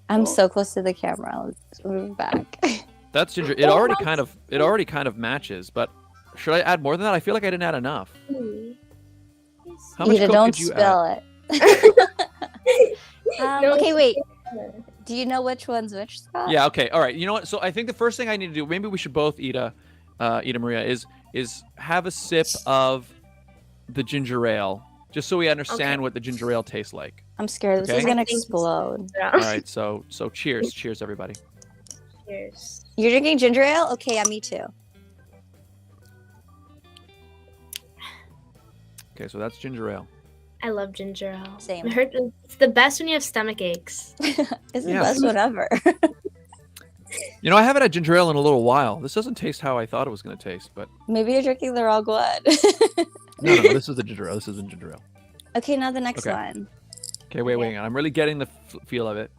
I'm so close to the camera. Let's move back. That's ginger. It already kind of matches, but should I add more than that? I feel like I didn't add enough. How much Ida, Coke don't did you spill add? it. No, Okay, wait. Do you know which one's which, Scott? Yeah, okay. All right. You know what? So I think the first thing I need to do, maybe we should both Ida Maria, is have a sip of the ginger ale, just so we understand what the ginger ale tastes like. I'm scared this is Okay. gonna explode. All right. So cheers, everybody. Cheers. You're drinking ginger ale? Okay, yeah, me too. Okay, so that's ginger ale. I love ginger ale. Same. It's the best when you have stomach aches. It's the Yeah. best one ever. You know, I haven't had ginger ale in a little while. This doesn't taste how I thought it was going to taste, but Maybe you're drinking the wrong one. no, this is the ginger ale. This isn't ginger ale. Okay, now the next Okay. one. Okay, wait. I'm really getting the feel of it.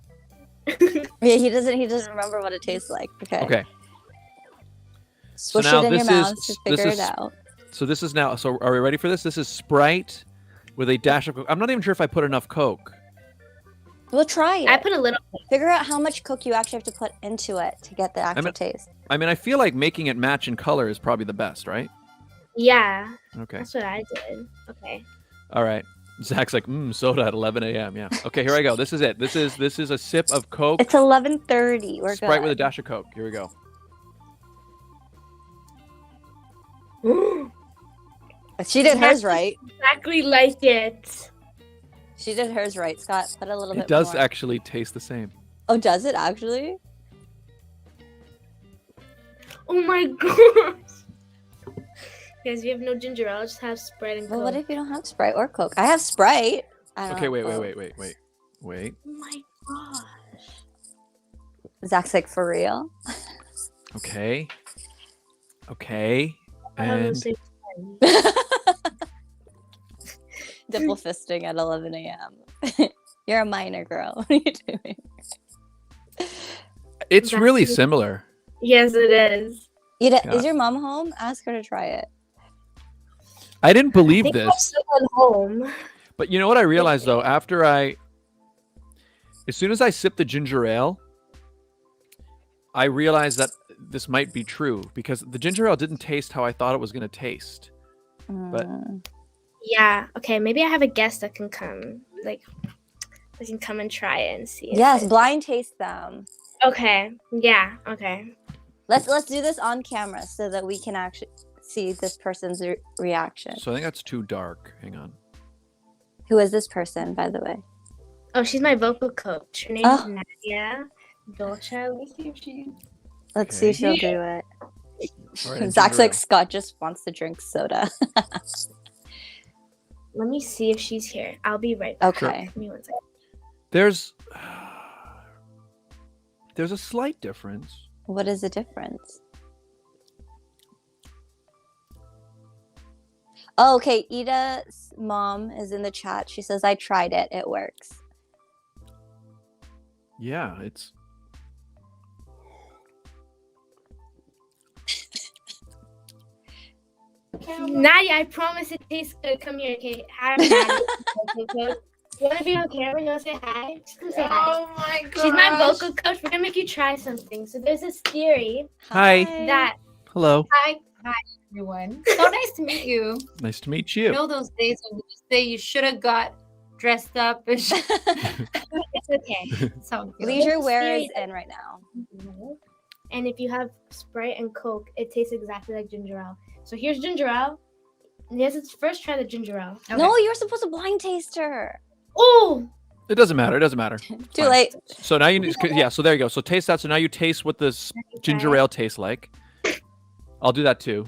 Yeah, he doesn't remember what it tastes like. Okay. Okay. Swish now it in your this mouth is- to this figure is- it out. So this is now. So are we ready for this? This is Sprite with a dash of Coke. I'm not even sure if I put enough Coke. We'll try it. I put a little. Figure out how much Coke you actually have to put into it to get the actual mean- taste. I mean, I feel like making it match in color is probably the best, right? Yeah, Okay. that's what I did. Okay. All right. Zach's like, soda at 11 a.m. Yeah. Okay, here I go. This is it. This is a sip of Coke. It's 11:30. We're Sprite good. with a dash of Coke. Here we go. She did hers right. Exactly like it. She did hers right. Scott, put a little bit It does more. actually taste the same. Oh, does it actually? Oh my gosh. Guys, we have no ginger ale. Just have Sprite and Coke. Well, what if you don't have Sprite or Coke? I have Sprite. I don't Okay, have wait. Coke. Wait. Oh my gosh. Zach's like, for real? Okay. Okay. I have the And same time. Dimple fisting at 11 a.m. You're a minor girl. What are you doing? it's really Exactly. similar. Yes, it is. Ida, Yeah. is your mom home? Ask her to try it. I didn't I believe think I'm this. still at home. But you know what I realized though, as soon as I sipped the ginger ale, I realized that this might be true because the ginger ale didn't taste how I thought it was going to taste. But- Mm. Yeah. Okay. Maybe I have a guest that can come. They can come and try it and see. if Yes, it- blind taste them. Okay. Yeah. Okay. Let's do this on camera so that we can actually see this person's reaction. So I think that's too dark. Hang on. Who is this person, by the way? Oh, she's my vocal coach. Her name's Oh. Nadia Dolce. Let me see if she. Let's see if Okay. she'll do it. All right, Zach's ginger like, ale. Scott just wants to drink soda. Let me see if she's here. I'll be right back. Okay. Give me 1 second. There's a slight difference. What is the difference? Oh, okay. Ida mom is in the chat. She says, I tried it. It works. Yeah, it's. Nadia, I promise it tastes good. Come here, okay? Hi, Nadia. You want to be on camera? You want to say hi? Just come say hi. Oh my god. She's my vocal coach. We're going to make you try something. So there's this theory Hi. that... Hello. Hi everyone. So nice to meet you. Nice to meet You you. know those days when you say you should have got dressed up and It's okay. sound good. Leisure wear is in right now. And if you have Sprite and Coke, it tastes exactly like ginger ale. So here's ginger ale. Let's first try the ginger ale. Okay. No, you're supposed to blind taste her. Oh! It doesn't matter. It doesn't matter. It's Too fine. late. So now you need. Yeah. So there you go. So taste that. So now you taste what this ginger ale tastes like. I'll do that too.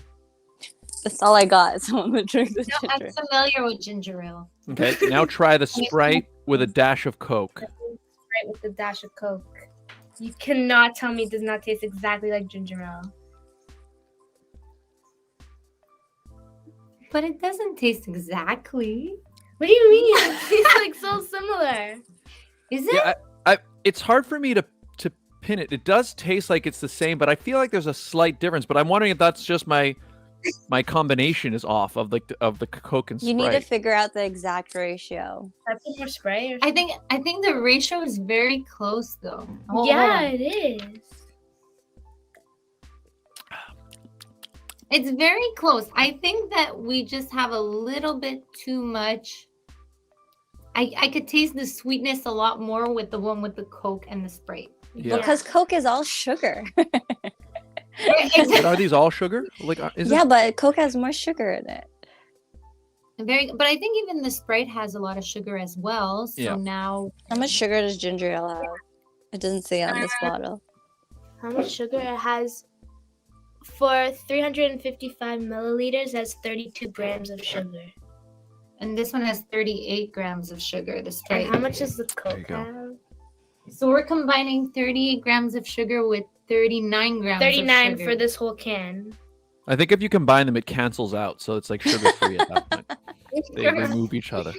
That's all I got. Someone would drink the No, ginger. I'm familiar with ginger ale. Okay. Now try the Sprite with a dash of Coke. Sprite with a dash of Coke. You cannot tell me it does not taste exactly like ginger ale. But it doesn't taste exactly. What do you mean? It tastes like so similar. Is it? Yeah. It's hard for me to pin it. It does taste like it's the same, but I feel like there's a slight difference. But I'm wondering if that's just my combination is off of the Coke and Sprite. You need to figure out the exact ratio. I put more Sprite or I think the ratio is very close though. Hold yeah, on. it is. It's very close. I think that we just have a little bit too much. I could taste the sweetness a lot more with the one with the Coke and the Sprite. Yeah. Because Coke is all sugar. But are these all sugar? Like, is Yeah, but Coke has more sugar in it. But I think even the Sprite has a lot of sugar as well. So Yeah. now How much sugar does ginger ale have? It doesn't say on this bottle. How much sugar it has? For 355 milliliters, that's 32 grams of sugar. and this one has 38 grams of sugar. The Sprite. And how much does the you Coke go. have? So we're combining 38 grams of sugar with 39 grams 39 of sugar. for this whole can. I think if you combine them, it cancels out, so it's like sugar free at that point. They remove each other.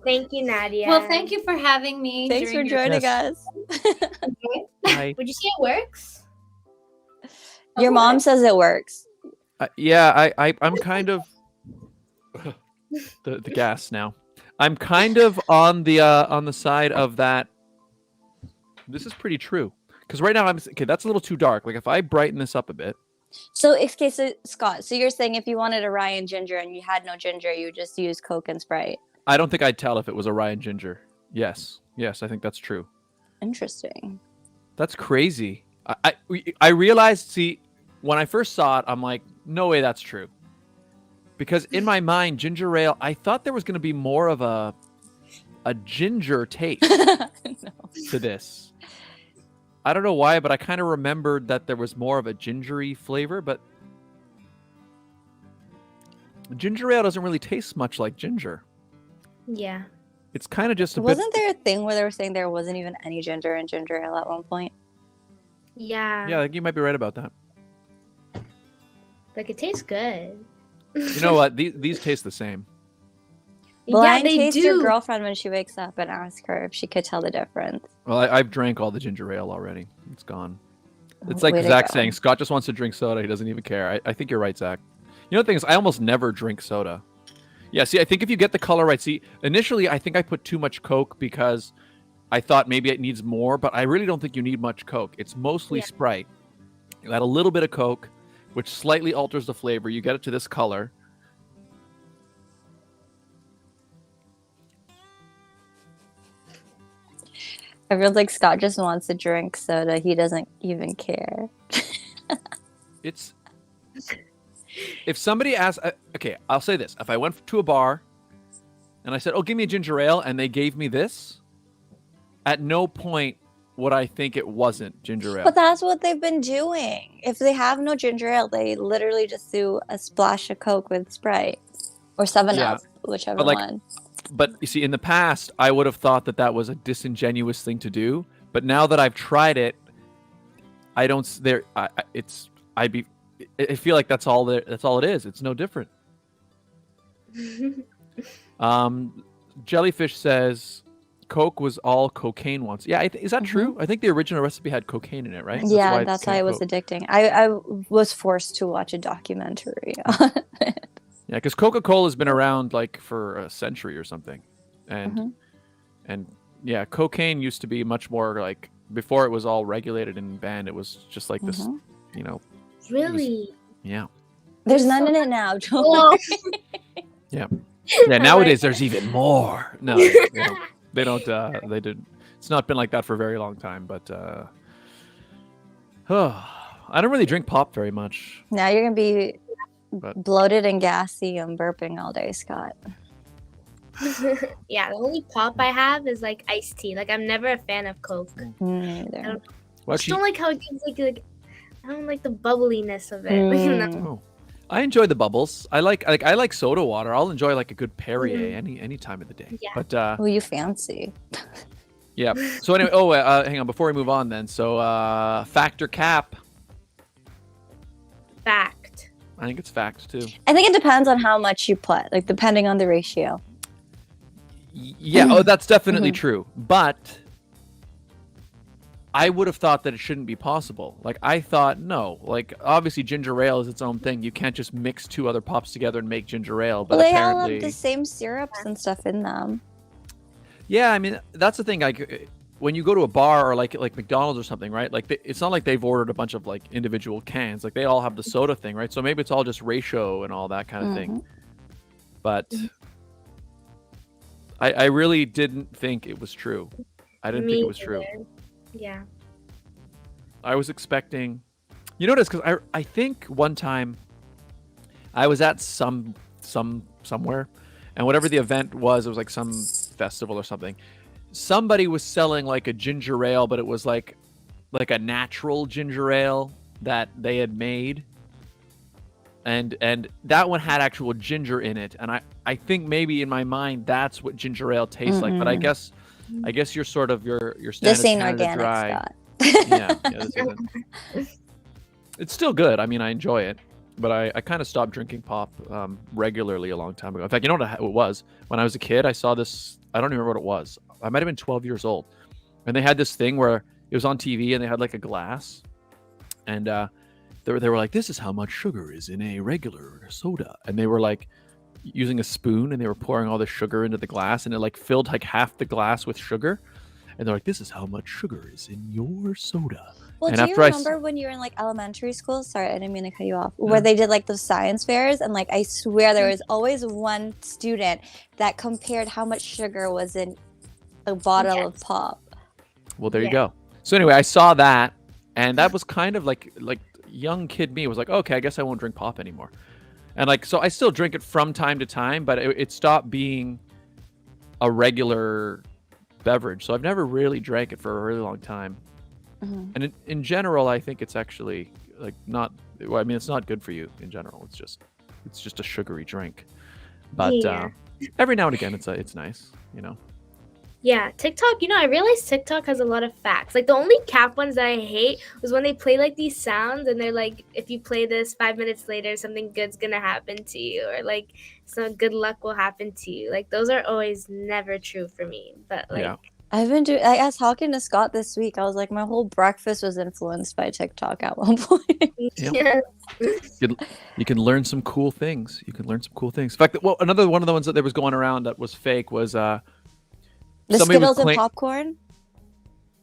Thank you, Nadia. Well, thank you for having me. Thanks for during your- joining us. Hi. Would you say it works? Your mom says it works. Yeah, I'm kind of the gas now. I'm kind of on the side of that. This is pretty true because right now okay. That's a little too dark. Like if I brighten this up a bit. So, okay, so Scott, so you're saying if you wanted a rye and ginger and you had no ginger, you would just use Coke and Sprite. I don't think I'd tell if it was a rye and ginger. Yes, I think that's true. Interesting. That's crazy. I realized. See, when I first saw it, I'm like, no way, that's true. Because in my mind, ginger ale, I thought there was going to be more of a ginger taste to this. I don't know why, but I kind of remembered that there was more of a gingery flavor, but ginger ale doesn't really taste much like ginger. Yeah. It's kind of just a Wasn't there a thing where they were saying there wasn't even any ginger in ginger ale at one point? Yeah. bit. Yeah, I think you might be right about that. Like it tastes good. You know what? These taste the same. Blind yeah, they taste do. your girlfriend when she wakes up and ask her if she could tell the difference. Well, I've drank all the ginger ale already. It's gone. It's Oh, like way to Zach go. saying Scott just wants to drink soda. He doesn't even care. I think you're right, Zach. You know the thing is, I almost never drink soda. Yeah, see, I think if you get the color right, see, initially I think I put too much Coke because I thought maybe it needs more, but I really don't think you need much Coke. It's mostly Yeah. Sprite. You add a little bit of Coke, which slightly alters the flavor. You get it to this color. I feel like Scott just wants to drink soda. He doesn't even care. It's if somebody asks, okay, I'll say this: if I went to a bar and I said, "Oh, give me a ginger ale," and they gave me this, at no point would I think it wasn't ginger ale. But that's what they've been doing. If they have no ginger ale, they literally just do a splash of Coke with Sprite or 7 Yeah. Up, whichever But, like, one. But you see, in the past, I would have thought that that was a disingenuous thing to do. But now that I've tried it, I don't. There, it's. I feel like that's all. That's all it is. It's no different. Jellyfish says Coke was all cocaine once. Yeah, is that true? I think the original recipe had cocaine in it, right? Yeah, it's that's why canned it was Coke. addicting. I was forced to watch a documentary. Yeah, because Coca-Cola has been around like for a century or something, and yeah, cocaine used to be much more like before it was all regulated and banned. It was just like this, you know. Really? Yeah. There's none in it now. Don't Oh. worry. Yeah. Yeah. Nowadays, there's even more. No, they don't. They did. It's not been like that for a very long time. But I don't really drink pop very much. Now you're gonna be But bloated and gassy and burping all day, Scott. Yeah, the only pop I have is like iced tea. Like I'm never a fan of Coke. Me neither. I don't, well, I just don't like how it gives like I don't like the bubbliness of it. oh, I enjoy the bubbles. I like soda water. I'll enjoy like a good Perrier any time of the day. Yeah. But Oh, you fancy. yeah. So anyway, hang on. Before we move on, then. So fact or cap? Fact. I think it's fact too. I think it depends on how much you put, like depending on the ratio. Yeah. Oh, that's definitely true. But I would have thought that it shouldn't be possible. Like I thought, no. Like obviously, ginger ale is its own thing. You can't just mix two other pops together and make ginger ale. But Well, they all apparently, have the same syrups and stuff in them. yeah. I mean, that's the thing. Like when you go to a bar or like McDonald's or something, right? Like it's not like they've ordered a bunch of like individual cans. Like they all have the soda thing, right? So maybe it's all just ratio and all that kind of thing. But I really didn't think it was true. I didn't think it was true. Yeah. I was expecting, you notice, because I think one time I was at somewhere, and whatever the event was, it was like some festival or something. Somebody was selling like a ginger ale, but it was like a natural ginger ale that they had made, and that one had actual ginger in it. And I think maybe in my mind that's what ginger ale tastes like. But I guess you're sort of your standard This ain't Canada organic, Dry. Scott. Yeah, this isn't. It's still good. I mean, I enjoy it, but I kind of stopped drinking pop regularly a long time ago. In fact, you know what it was? When I was a kid, I saw this. I don't even remember what it was. I might have been 12 years old, and they had this thing where it was on TV, and they had like a glass, and they were like, "This is how much sugar is in a regular soda," and they were like using a spoon, and they were pouring all the sugar into the glass, and it like filled like half the glass with sugar. And they're like, "This is how much sugar is in your soda." Well, and do you after remember when you were in like elementary school? Sorry, I didn't mean to cut you off. Where they did like those science fairs, and like I swear there was always one student that compared how much sugar was in a bottle of pop. Well, there you go. So anyway, I saw that, and that was kind of like young kid me was like, okay, I guess I won't drink pop anymore. And like, so I still drink it from time to time, but it stopped being a regular beverage. So I've never really drank it for a really long time. And in general, I think it's actually like not. Well, I mean, it's not good for you in general. It's just a sugary drink. But every now and again, it's nice, you know. Yeah, TikTok, I realized TikTok has a lot of facts. Like the only cap ones that I hate was when they play like these sounds and they're like, if you play this 5 minutes later, something good's gonna happen to you, or like some good luck will happen to you. Like those are always never true for me. But like I've been doing. I was talking to Scott this week. I was like, my whole breakfast was influenced by TikTok at one point. Yeah. You can learn some cool things. In fact, well, another one of the ones that was going around that was fake was The somebody was Skittles and popcorn.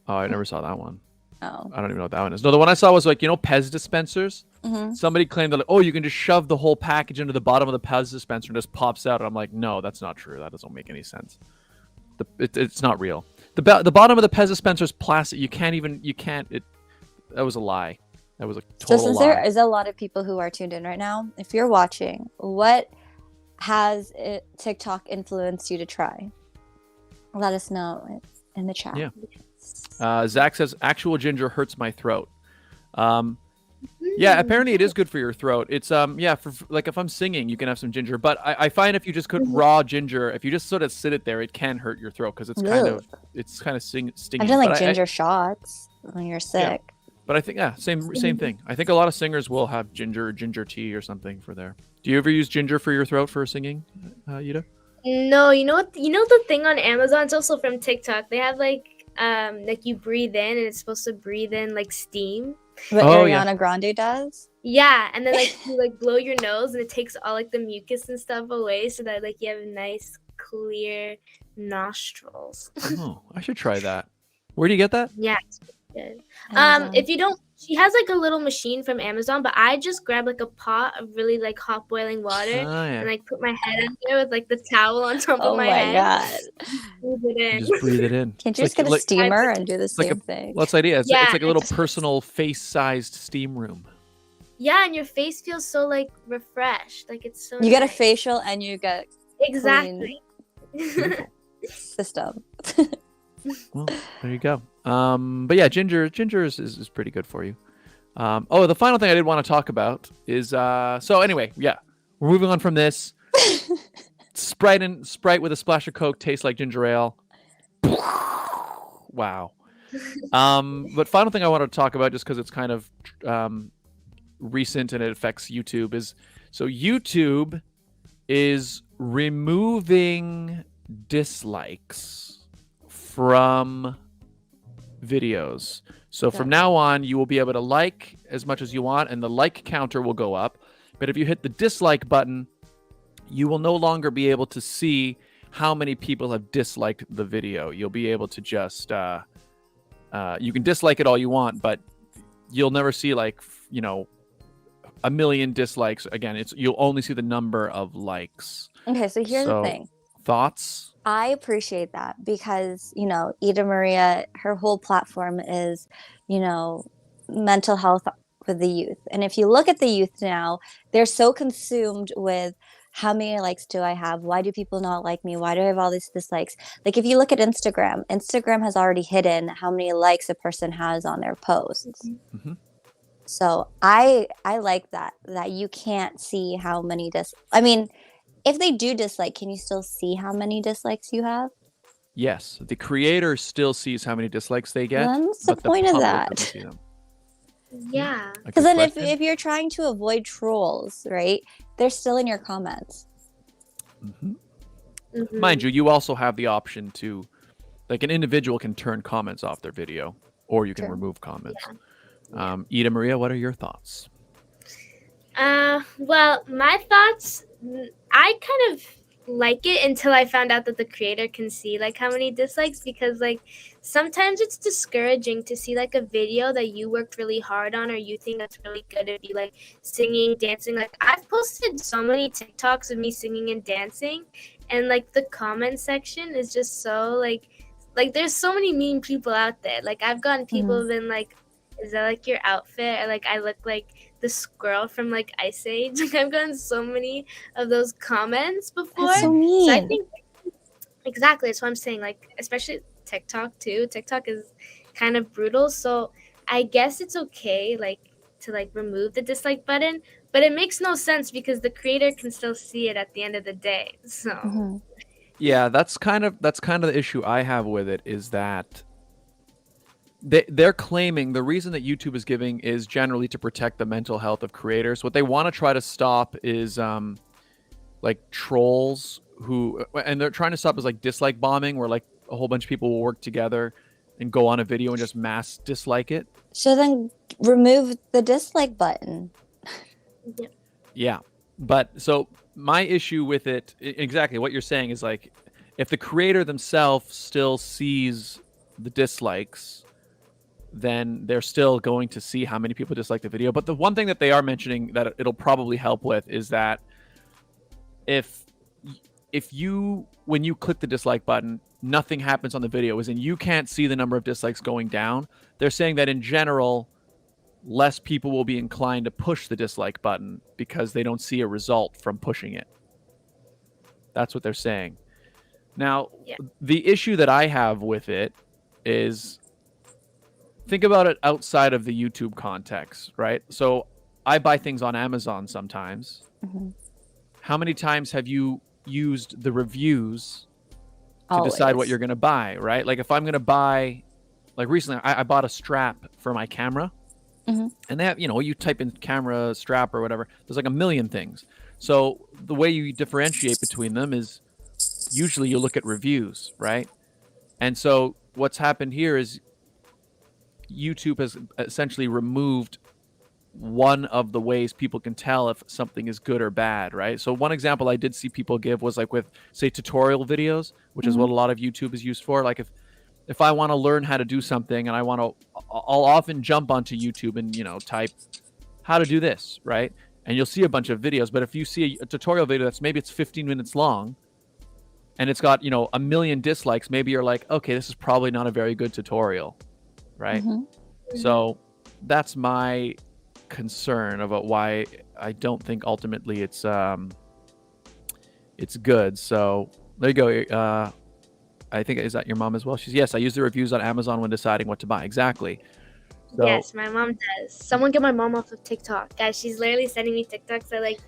Oh, I never saw that one. Oh, I don't even know what that one is. No, the one I saw was like, Pez dispensers. Somebody claimed that, like, oh, you can just shove the whole package into the bottom of the Pez dispenser and it just pops out. And I'm like, no, that's not true. That doesn't make any sense. It's not real. The bottom of the Pez dispenser is plastic. That was a lie. That was a total so since lie. there is a lot of people who are tuned in right now, if you're watching, what has TikTok influenced you to try? Let us know in the chat. Yeah. Zach says, actual ginger hurts my throat. Yeah, apparently it is good for your throat. It's for like if I'm singing, you can have some ginger. But I find if you just cook raw ginger, if you just sort of sit it there, it can hurt your throat because it's kind of stinging. I've done like ginger shots when you're sick. Yeah. But I think same thing. I think a lot of singers will have ginger tea or something for their. Do you ever use ginger for your throat for singing, Yuta? No, you know what? You know the thing on Amazon. It's also from TikTok. They have like you breathe in and it's supposed to breathe in like steam. What Oh, yeah. Ariana Grande does. Yeah, and then like you like blow your nose and it takes all like the mucus and stuff away so that like you have nice clear nostrils. Oh, I should try that. Where do you get that? Yeah, it's pretty good. Amazon. If you don't, she has like a little machine from Amazon, but I just grab like a pot of really like hot boiling water Oh, yeah. and like put my head in there with like the towel on top Oh of my my head. god! Breathe it You in. just breathe it in. Can't you It's just get a like, steamer and do the like same thing? well, that's the idea. It's Yeah, like a little it's- personal face-sized steam room. Yeah, and your face feels so like refreshed. Like it's so You get a nice. facial and you get Exactly. Beautiful. system. Well, there you go. But yeah, ginger is pretty good for you. Oh, the final thing I did want to talk about is so anyway, yeah, we're moving on from this. Sprite with a splash of Coke tastes like ginger ale. Wow. But final thing I want to talk about, just because it's kind of recent and it affects YouTube, is so YouTube is removing dislikes from videos. So from now on, you will be able to like as much as you want, and the like counter will go up. But if you hit the dislike button, you will no longer be able to see how many people have disliked the video. You'll be able to just you can dislike it all you want, but you'll never see like a million dislikes. Again, you'll only see the number of likes. Okay, so here's the thing. Thoughts? I appreciate that because, Ida Maria, her whole platform is, mental health with the youth. And if you look at the youth now, they're so consumed with how many likes do I have? Why do people not like me? Why do I have all these dislikes? Like if you look at Instagram has already hidden how many likes a person has on their posts. Mm-hmm. So I like that you can't see how many if they do dislike, can you still see how many dislikes you have? Yes, the creator still sees how many dislikes they get. Well, what's the but point of public that? doesn't see them. Yeah. A Because good then question. if you're trying to avoid trolls, right, they're still in your comments. Mhm. Mhm. Mind you, you also have the option to, like, an individual can turn comments off their video, or you can True. remove comments. Ida Maria, what are your thoughts? Well, my thoughts, I kind of like it until I found out that the creator can see like how many dislikes, because like sometimes it's discouraging to see like a video that you worked really hard on or you think that's really good to be like singing, dancing. Like I've posted so many TikToks of me singing and dancing, and like the comment section is just so like there's so many mean people out there. Like I've gotten people who've been like, is that like your outfit? Or like I look like the squirrel from like Ice Age. Like I've gotten so many of those comments before. That's so mean. So I think exactly that's what I'm saying. Like especially TikTok too. TikTok is kind of brutal. So I guess it's okay like to like remove the dislike button, but it makes no sense because the creator can still see it at the end of the day. So Mhm. Yeah, that's kind of the issue I have with it, is that they're claiming the reason that YouTube is giving is generally to protect the mental health of creators. What they want to try to stop is like trolls and they're trying to stop is like dislike bombing, where like a whole bunch of people will work together and go on a video and just mass dislike it. So then remove the dislike button. Yeah. But so my issue with it, exactly what you're saying, is like if the creator themselves still sees the dislikes, then they're still going to see how many people dislike the video. But the one thing that they are mentioning that it'll probably help with is that if you, when you click the dislike button, nothing happens on the video, as in you can't see the number of dislikes going down. They're saying that in general, less people will be inclined to push the dislike button because they don't see a result from pushing it. That's what they're saying. Now, the issue that I have with it is, think about it outside of the YouTube context, right? So I buy things on Amazon sometimes. Mhm. How many times have you used the reviews to decide what Always. you're going to buy, right? Like if I'm going to buy, like recently I bought a strap for my camera. Mhm. And they have, you type in camera strap or whatever, there's like a million things. So the way you differentiate between them is usually you look at reviews, right? And so what's happened here is YouTube has essentially removed one of the ways people can tell if something is good or bad, right? So one example I did see people give was like with, say, tutorial videos, which is what a lot of YouTube is used for. Like if I want to learn how to do something and I'll often jump onto YouTube and, type how to do this, right? And you'll see a bunch of videos. But if you see a tutorial video that's maybe it's 15 minutes long and it's got, a million dislikes, maybe you're like, okay, this is probably not a very good tutorial, right? So that's my concern about why I don't think ultimately it's good. So there you go. I think, is that your mom as well? She's, yes, I use the reviews on Amazon when deciding what to buy. Exactly. So, Yes, my mom does. Someone get my mom off of TikTok. Guys, she's literally sending me TikToks at like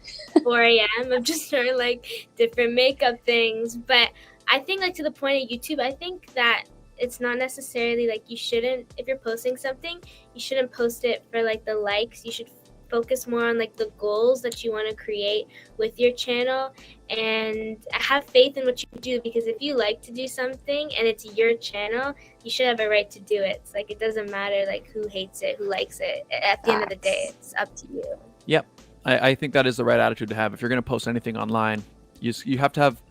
4 a.m. of just her like different makeup things. But I think like to the point of YouTube, I think that it's not necessarily like you shouldn't, if you're posting something, you shouldn't post it for like the likes. You should focus more on like the goals that you want to create with your channel, and have faith in what you do, because if you like to do something and it's your channel, you should have a right to do it. It's like it doesn't matter like who hates it, who likes it. At the end of the day, it's up to you. Yep. I think that is the right attitude to have. If you're going to post anything online, you have to have,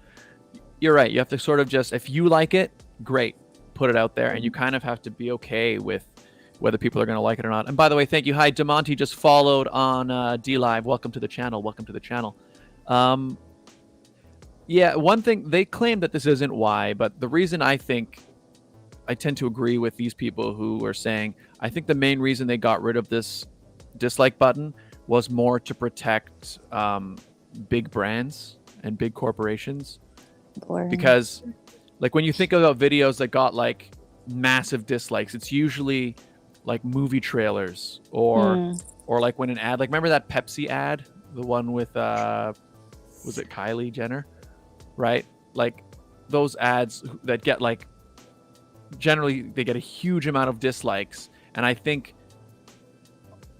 you're right, you have to sort of just, if you like it, great, put it out there, and you kind of have to be okay with whether people are going to like it or not. And by the way, thank you. Hi, Demonte just followed on D Live. Welcome to the channel. Welcome to the channel. Yeah, one thing, they claim that this isn't why, but the reason I think I tend to agree with these people who are saying, I think the main reason they got rid of this dislike button was more to protect big brands and big corporations. Boring. Because like when you think about videos that got like massive dislikes, it's usually like movie trailers or like when an ad, like remember that Pepsi ad, the one with was it Kylie Jenner, right? Like those ads that get like, generally they get a huge amount of dislikes. And I think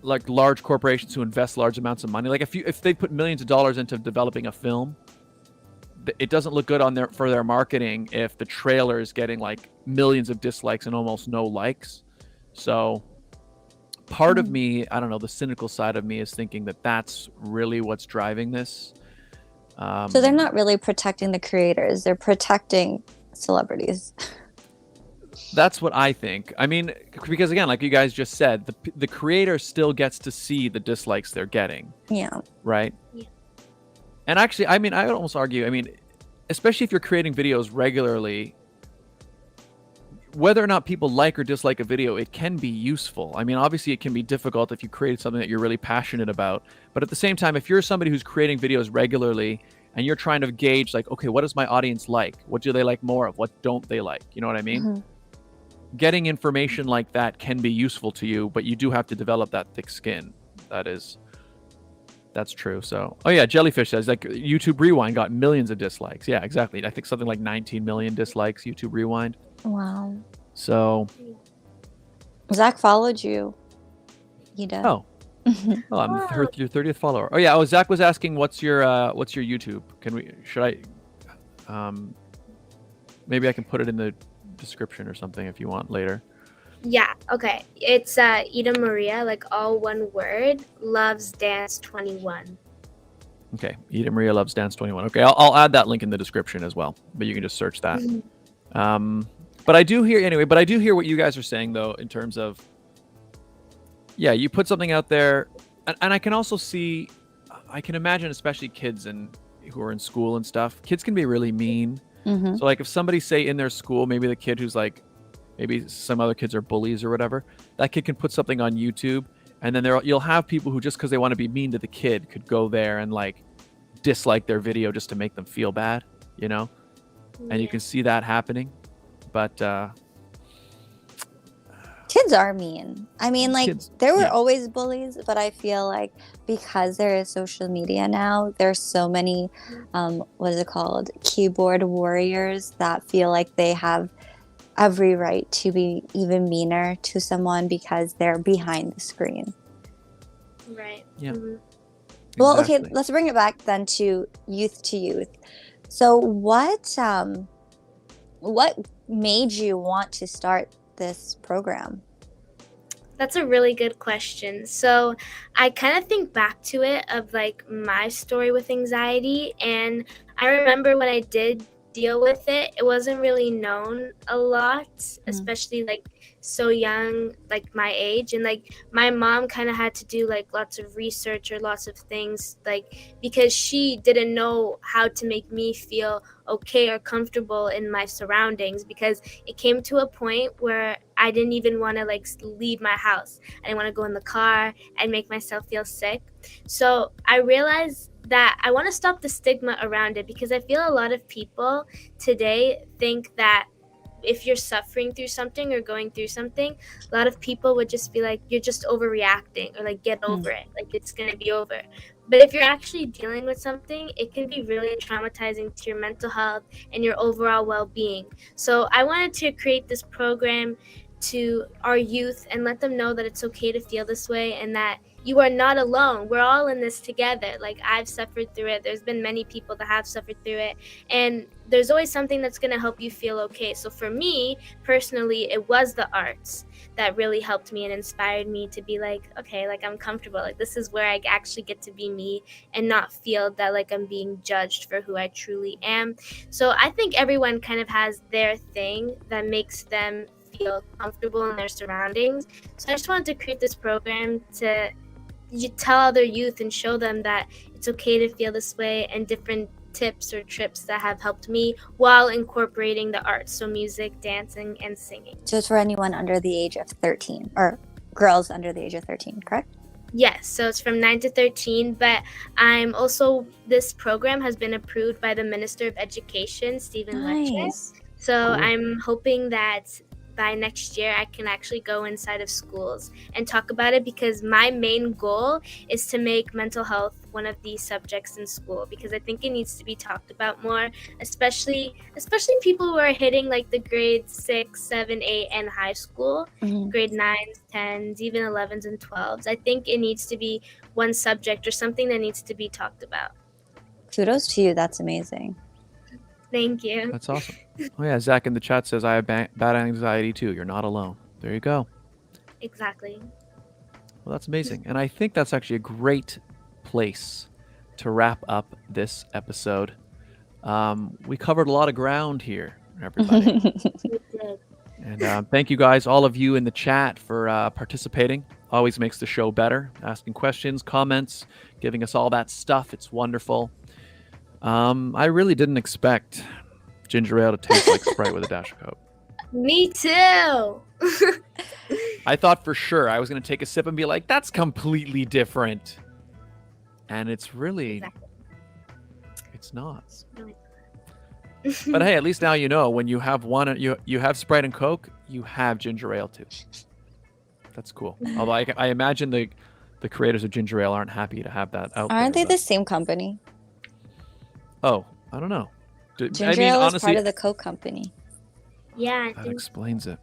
like large corporations who invest large amounts of money, like if they put millions of dollars into developing a film, it doesn't look good on for their marketing if the trailer is getting like millions of dislikes and almost no likes. So part of me, I don't know, the cynical side of me is thinking that that's really what's driving this. So they're not really protecting the creators, they're protecting celebrities. That's what I think. I mean, because again, like you guys just said, the creator still gets to see the dislikes they're getting. Yeah. Right? Yeah. And actually, I mean, I would almost argue, I mean, especially if you're creating videos regularly, whether or not people like or dislike a video, it can be useful. I mean, obviously it can be difficult if you create something that you're really passionate about. But at the same time, if you're somebody who's creating videos regularly and you're trying to gauge like, okay, what does my audience like? What do they like more of? What don't they like? You know what I mean? Getting information like that can be useful to you, but you do have to develop that thick skin. That's true. So, oh yeah, Jellyfish says like YouTube Rewind got millions of dislikes. Yeah, exactly. I think something like 19 million dislikes, YouTube Rewind. Wow. So Zach followed you. He does. Oh, I'm your 30th follower. Oh yeah. Oh, Zach was asking what's your YouTube? Maybe I can put it in the description or something if you want later. Yeah, okay. It's Ida Maria, like all one word, loves dance 21. Okay, Ida Maria loves dance 21. Okay, I'll add that link in the description as well, but you can just search that. But I do hear what you guys are saying though, in terms of, yeah, you put something out there, and I can also see, I can imagine especially kids who are in school and stuff, kids can be really mean. So like if somebody say in their school, maybe the kid who's like, maybe some other kids are bullies or whatever, that kid can put something on YouTube, and then you'll have people who just because they want to be mean to the kid could go there and like dislike their video just to make them feel bad, you know? And you can see that happening. But kids are mean. I mean, like there were yeah. always bullies, but I feel like because there is social media now, there's so many what is it called, keyboard warriors that feel like they have every right to be even meaner to someone because they're behind the screen. Right. Yeah. Well, Exactly. okay, let's bring it back then to youth. So what made you want to start this program? That's a really good question. So I kind of think back to it of like my story with anxiety. And I remember when I did deal with it, it wasn't really known a lot, especially like so young, like my age. And like my mom kind of had to do like lots of research or lots of things, like because she didn't know how to make me feel okay or comfortable in my surroundings, because it came to a point where I didn't even want to like leave my house. I didn't want to go in the car and make myself feel sick. So I realized that I want to stop the stigma around it, because I feel a lot of people today think that if you're suffering through something or going through something, a lot of people would just be like, you're just overreacting, or like, get over it, like it's gonna be over. But if you're actually dealing with something, it can be really traumatizing to your mental health and your overall well-being. So I wanted to create this program to our youth and let them know that it's okay to feel this way, and that you are not alone. We're all in this together. Like, I've suffered through it. There's been many people that have suffered through it. And there's always something that's going to help you feel okay. So for me, personally, it was the arts that really helped me and inspired me to be like, okay, like I'm comfortable. Like, this is where I actually get to be me and not feel that like I'm being judged for who I truly am. So I think everyone kind of has their thing that makes them feel comfortable in their surroundings. So I just wanted to create this program to tell other youth and show them that it's okay to feel this way, and different tips or trips that have helped me while incorporating the arts, so music, dancing, and singing. So it's for anyone under the age of 13, or girls under the age of 13, correct? Yes, so it's from 9 to 13, but this program has been approved by the Minister of Education, Stephen Lecce. So Cool. I'm hoping that by next year I can actually go inside of schools and talk about it, because my main goal is to make mental health one of these subjects in school, because I think it needs to be talked about more, especially people who are hitting like the grade 6, 7, 8 and high school, grade 9s, 10s, even 11s and 12s. I think it needs to be one subject or something that needs to be talked about. Kudos to you. That's amazing. Thank you. That's awesome. Oh yeah, Zach in the chat says I have bad anxiety too. You're not alone. There you go. Exactly. Well, that's amazing. And I think that's actually a great place to wrap up this episode. We covered a lot of ground here, everybody. We did. And thank you guys, all of you in the chat, for participating. Always makes the show better. Asking questions, comments, giving us all that stuff. It's wonderful. I really didn't expect ginger ale to taste like Sprite with a dash of Coke. Me too. I thought for sure I was going to take a sip and be like, that's completely different. And it's really, it's not. But hey, at least now you know, when you have one, you have Sprite and Coke, you have ginger ale too. That's cool. Although I imagine the creators of ginger ale aren't happy to have that out. Aren't they there, the same company? Oh, I don't know. Ginger ale is part of the Coke company. Yeah, I That think explains it.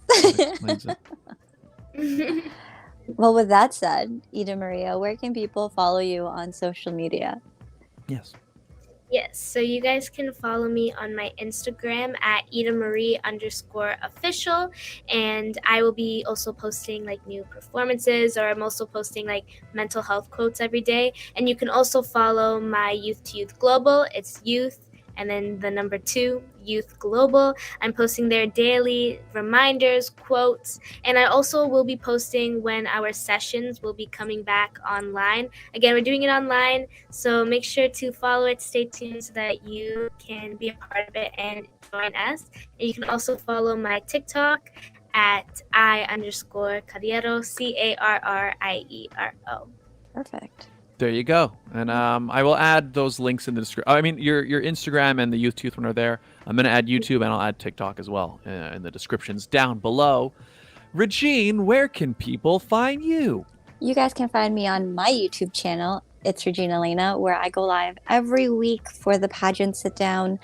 That explains it. Well, with that said, Ida Maria, where can people follow you on social media? Yes. Yes, so you guys can follow me on my Instagram at IdaMarie_official, and I will be also posting like new performances, or I'm also posting like mental health quotes every day. And you can also follow my Youth to Youth Global. It's youth and then the number 2, Youth Global. I'm posting there daily reminders, quotes, and I also will be posting when our sessions will be coming back online. Again, we're doing it online, so make sure to follow it, stay tuned so that you can be a part of it and join us. And you can also follow my TikTok at I_Carriero, Carriero. Perfect. There you go. And I will add those links in the description. I mean, your Instagram and the Youth to Youth one are there. I'm going to add YouTube, and I'll add TikTok as well in the descriptions down below. Regine, where can people find you? You guys can find me on my YouTube channel. It's Regine Alaina, where I go live every week for the pageant sit down.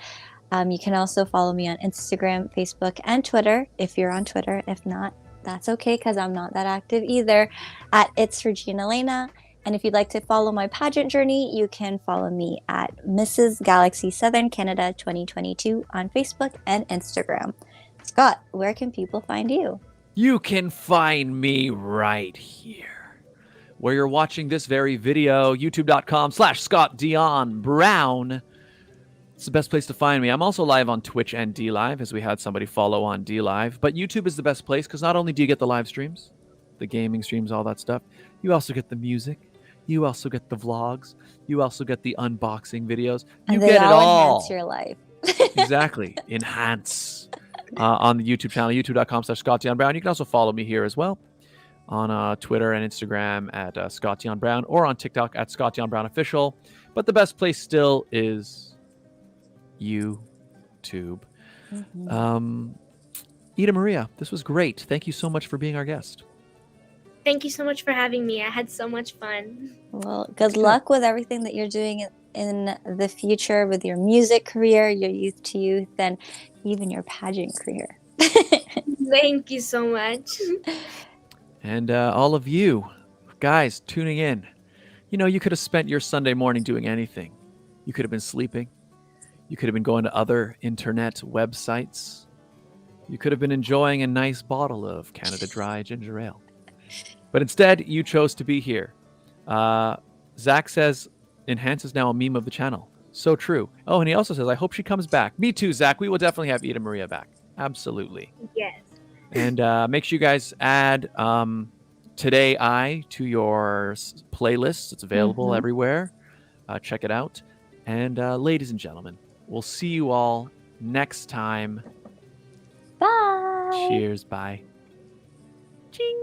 You can also follow me on Instagram, Facebook, and Twitter if you're on Twitter. If not, that's okay, because I'm not that active either. At It's Regine Alaina. And if you'd like to follow my pageant journey, you can follow me at Mrs. Galaxy Southern Canada 2022 on Facebook and Instagram. Scott, where can people find you? You can find me right here, where you're watching this very video, youtube.com/Scott Dion Brown. It's the best place to find me. I'm also live on Twitch and DLive, as we had somebody follow on DLive. But YouTube is the best place because not only do you get the live streams, the gaming streams, all that stuff, you also get the music. You also get the vlogs. You also get the unboxing videos. You And get they it all. enhance your life. Exactly. Enhance on the YouTube channel, youtube.com/Scott Dion Brown. You can also follow me here as well on Twitter and Instagram at Scott Dion Brown, or on TikTok at Scott Dion Brown Official. But the best place still is YouTube. Ida Maria, this was great. Thank you so much for being our guest. Thank you so much for having me. I had so much fun. Well, good luck with everything that you're doing in the future with your music career, your youth to youth, and even your pageant career. Thank you so much. And all of you guys tuning in, you know, you could have spent your Sunday morning doing anything. You could have been sleeping. You could have been going to other internet websites. You could have been enjoying a nice bottle of Canada Dry ginger ale. But instead, you chose to be here. Zach says, Enhance is now a meme of the channel. So true. Oh, and he also says, I hope she comes back. Me too, Zach. We will definitely have Ida Maria back. Absolutely. Yes. And make sure you guys add Today I to your playlist. It's available everywhere. Check it out. And ladies and gentlemen, we'll see you all next time. Bye. Cheers. Bye. Ching.